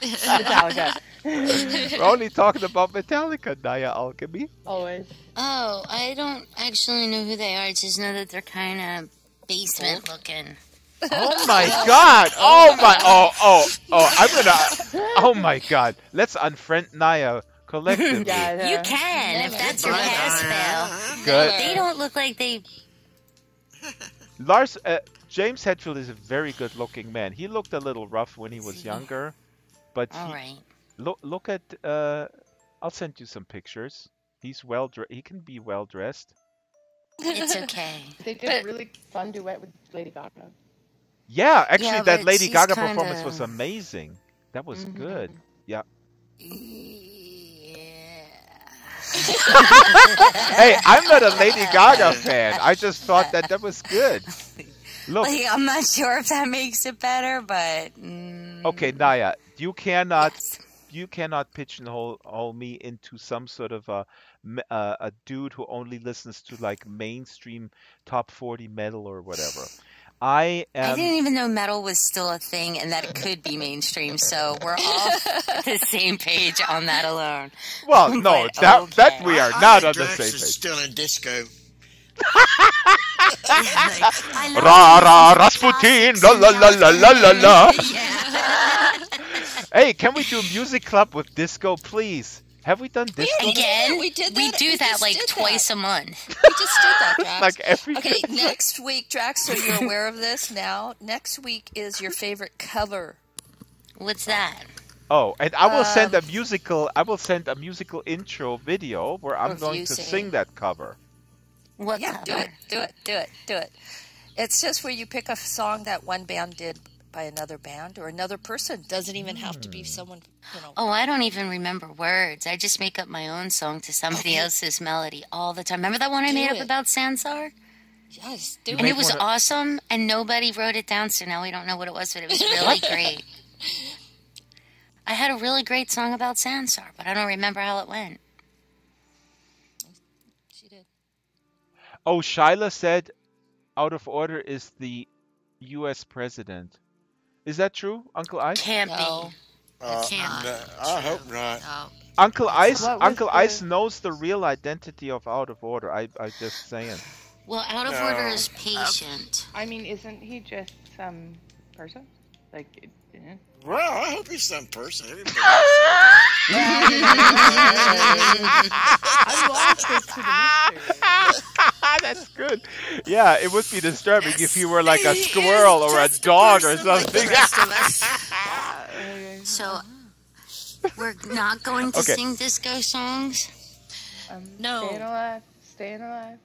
J: Metallica.
A: We're only talking about Metallica, Naya Alchemy.
J: Always.
F: Oh, I don't actually know who they are. I just know that they're kind of basement looking.
A: Oh my God! Oh my! Oh! I'm gonna. Oh my God! Let's unfriend Naya collectively.
F: You can if that's your pass fail.
A: Good.
F: They don't look like they.
A: Lars. James Hetfield is a very good-looking man. He looked a little rough when he was younger, but Look at. I'll send you some pictures. He's he can be well dressed.
F: It's okay.
J: They did a really fun duet with Lady Gaga.
A: Yeah, actually,
F: Yeah,
A: that
F: but
A: Lady
F: she's
A: Gaga
F: kinda...
A: performance was amazing. That was good. Yeah. Hey, I'm not a Lady Gaga fan. I just thought that was good. Look.
F: Like, I'm not sure if that makes it better, but...
A: Okay, Naya, you cannot...
F: Yes.
A: You cannot pigeonhole me into some sort of a dude who only listens to like mainstream top 40 metal or whatever. I
F: didn't even know metal was still a thing and that it could be mainstream, so we're all the same page on that alone.
A: Well, no, that we are not on the same page.
G: Still in disco.
A: Ra ra Rasputin, la la la la la la la. Hey, can we do music club with disco, please? Have we done disco?
F: Again?
K: We did that.
F: We do that like twice a month.
K: We just did that, Drax.
A: Like every
K: Okay, next week, Drax, so you're aware of this now. Next week is your favorite cover.
F: What's that?
A: Oh, and I will send a musical. I will send a musical intro video where I'm going to sing that cover.
F: What
K: Yeah,
F: cover?
K: do it. It's just where you pick a song that one band did by another band or another person. Doesn't even have to be someone, you know.
F: Oh, I don't even remember words. I just make up my own song to somebody else's melody all the time. Remember that one I made up about Sansar?
K: Yes, do
F: it. And it was awesome, and nobody wrote it down, so now we don't know what it was, but it was really great. I had a really great song about Sansar, but I don't remember how it went.
K: She did.
A: Oh, Shyla said Out of Order is the U.S. president. Is that true, Uncle Ice?
F: Can't be.
G: Can't. I hope not.
F: No.
A: Uncle Ice knows the real identity of Out of Order. I just saying.
F: Well, Out of Order is patient.
J: I mean, isn't he just some person? Like,
G: well, I hope he's some person.
J: I'm lost as to the mystery.
A: That's good. Yeah, it would be disturbing if you were like a squirrel or a dog or something.
F: So, we're not going to sing disco songs?
K: No.
J: Staying alive.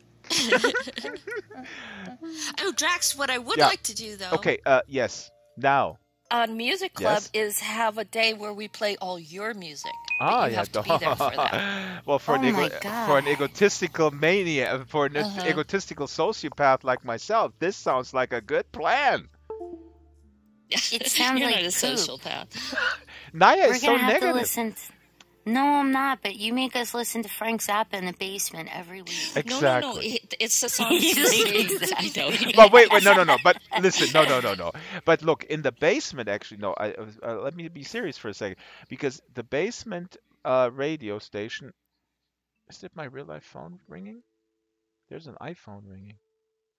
K: Oh, Drax, what I would like to do, though...
A: Okay, yes. Now.
K: On Music Club is have a day where we play all your music.
A: Ah,
K: you have to be there for that.
A: Well, for an egotistical mania, for an egotistical sociopath like myself, this sounds like a good plan.
F: It sounds
K: You're
F: like
K: not a
F: poop.
K: sociopath.
A: Naya
F: We're
A: is so
F: gonna have
A: negative.
F: to listen. No, I'm not. But you make us listen to Frank Zappa in the basement every week.
A: Exactly.
K: No. It's the song.
F: Exactly.
A: But wait, no. But listen, no. But look, in the basement, actually, no. Let me be serious for a second, because the basement radio station. Is it my real life phone ringing? There's an iPhone ringing.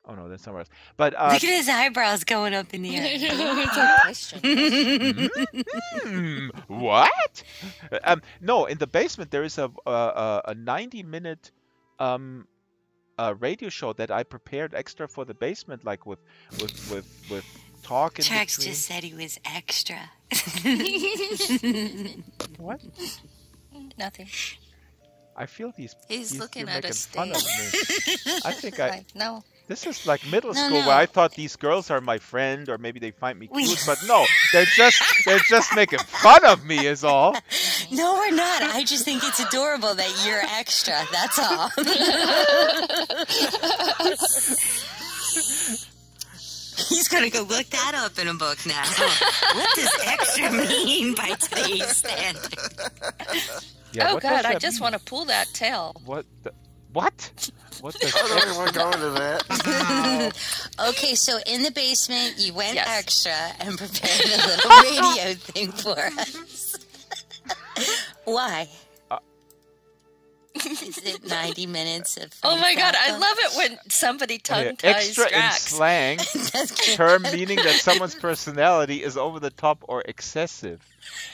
A: Oh no, that's somewhere else. But
F: look at his eyebrows going up in the air.
K: It's a question.
A: What? No, in the basement there is a 90-minute radio show that I prepared extra for the basement, like with talk in
F: Trax
A: between.
F: just said he was extra.
A: What?
K: Nothing.
A: I feel he's
K: looking
A: you're
K: at
A: making
K: us.
A: fun of me. I think
K: No.
A: This is like middle
F: No,
A: school
F: no.
A: where I thought these girls are my friend, or maybe they find me cute, but no, they're just making fun of me is all.
F: No, we're not. I just think it's adorable that you're extra. That's all. He's gonna go look that up in a book now. What does extra mean by today's standard?
A: Yeah,
K: Oh
A: what
K: God,
A: does
K: I
A: that
K: just
A: mean?
K: want to pull that tail.
A: What? What? What does
G: I don't even want to go into that.
F: Okay, so in the basement, you went
K: Yes.
F: extra and prepared a little radio thing for us. Why? Is it 90 minutes of
K: Oh my God, I
F: Zappa?
K: love it when somebody tongue ties
A: extra in
K: Drax.
A: slang, term meaning that someone's personality is over the top or excessive.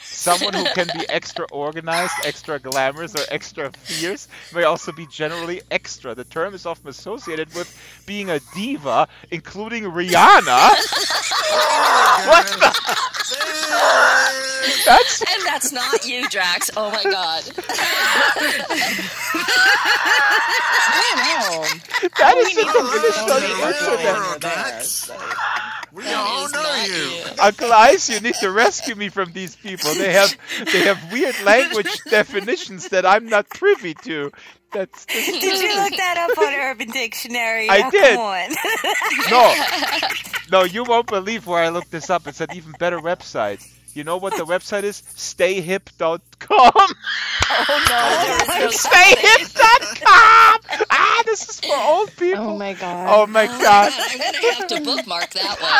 A: Someone who can be extra organized, extra glamorous, or extra fierce may also be generally extra. The term is often associated with being a diva, including Rihanna. What the?
K: And that's not you, Drax. Oh my god.
A: That is the definition of
G: We all know you.
A: Uncle Ice, you need to rescue me from these people. They have weird language definitions that I'm not privy to.
L: Did you look that up on Urban Dictionary?
A: I did.
L: Come on.
A: No, you won't believe where I looked this up. It's an even better website. You know what the website is? Stayhip.com.
J: Oh no!
A: Stayhip.com. This is for old people.
J: Oh my god.
A: Oh my god.
K: I'm gonna have to bookmark that one.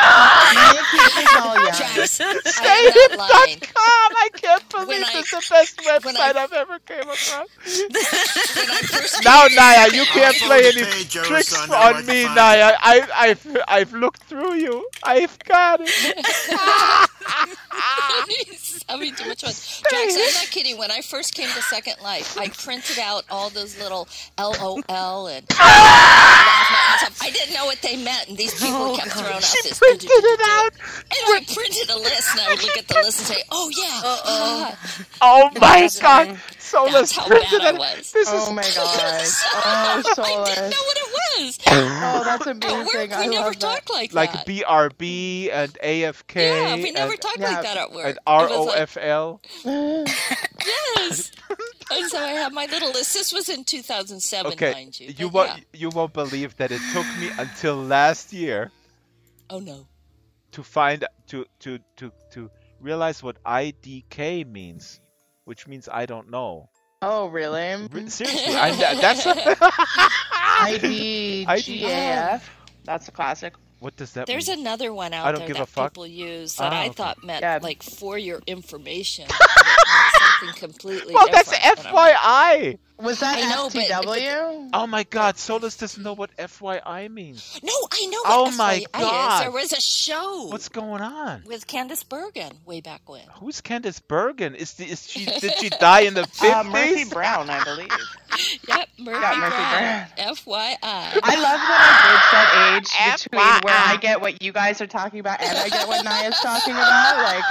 A: Stayhip.com. I can't believe it's the best website I've ever came across. Now, Naya, you can't play any tricks on me, Naya. I've looked through you. I've got it.
K: He's having too much fun. Drax, I'm not kidding. When I first came to Second Life, I printed out all those little LOL and I didn't know what they meant, and these people kept throwing out this.
A: Printed it out.
K: And I printed a list, and I would look at the list and say, "Oh yeah."
A: Oh my god. Solus
K: how
A: printed
K: bad I
A: it.
K: was.
J: Oh my gosh. Oh, Solus.
K: I didn't know what it was.
J: Oh, that's amazing.
K: We never talked like
A: Like
K: that.
A: BRB and AFK.
K: Yeah, we never talked like that at work.
A: And ROFL.
K: Yes. And so I have my little list. This was in 2007, mind you.
A: You won't believe that it took me until last year.
K: Oh no.
A: To find to realize what IDK means, which means I don't know.
J: Oh really?
A: Seriously, that's
J: IDGAF. That's a classic.
A: What does that
K: There's
A: mean?
K: another one out
A: I don't
K: there
A: give
K: that
A: a fuck.
K: people use that I thought meant like for your information. Something completely
A: well,
K: different.
A: that's FYI.
J: Was that FTW?
A: Oh my god, Solus doesn't know what FYI means.
K: No, I know
A: Oh
K: what
A: my
K: FYI
A: god.
K: is. There was a show.
A: What's going on?
K: With Candice Bergen way back when.
A: Who's Candice Bergen? Did she die in the 50s?
J: Murphy Brown, I believe.
K: Yep, Murphy Brown. FYI.
J: I love that I bridge that age between where I get what you guys are talking about and I get what Naya's talking about. Like,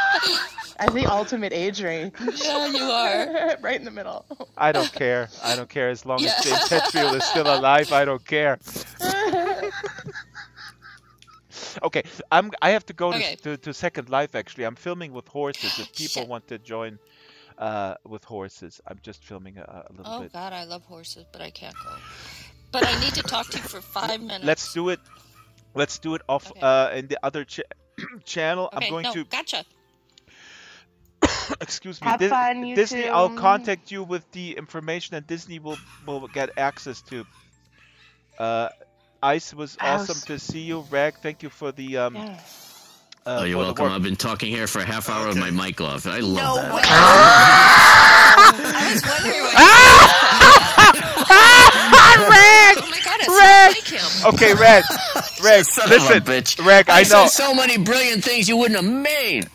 J: I'm the ultimate age range.
K: Yeah, you are.
J: Right in the middle.
A: I don't care. I don't care as long as James Hetfield is still alive. I don't care. Okay, I have to go to Second Life. Actually, I'm filming with horses. If people want to join with horses, I'm just filming a little bit.
K: Oh God, I love horses, but I can't go. But I need to talk to you for 5 minutes.
A: Let's do it. Let's do it off in the other channel.
K: Okay,
A: I'm going to.
K: Gotcha.
A: Excuse me.
J: Have fun, you
A: Disney,
J: two.
A: I'll contact you with the information, and Disney will get access to. Ice was awesome to see you. Rag, thank you for the.
D: You're welcome. I've been talking here for a half hour with my mic off. I love that.
K: I was wondering
A: Rag!
K: Oh my God, it's
A: Rag!
K: like him.
A: Okay, Rag. Listen, Rag, I know.
D: I said so many brilliant things you wouldn't have made.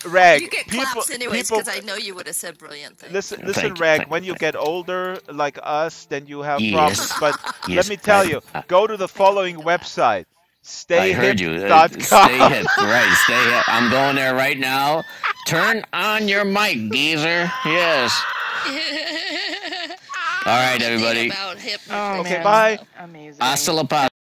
A: Rag,
K: You get claps anyways because I know you would have said brilliant things.
A: Listen, Rag. When you get older, like us, then you have problems. But let me tell you, go to the following website: stayhip.com.
D: I heard you. Stayhip, right? Stayhip. I'm going there right now. Turn on your mic, geezer. Yes. All right, everybody.
K: Okay,
A: bye.
J: Amazing.
D: Hasta la paz.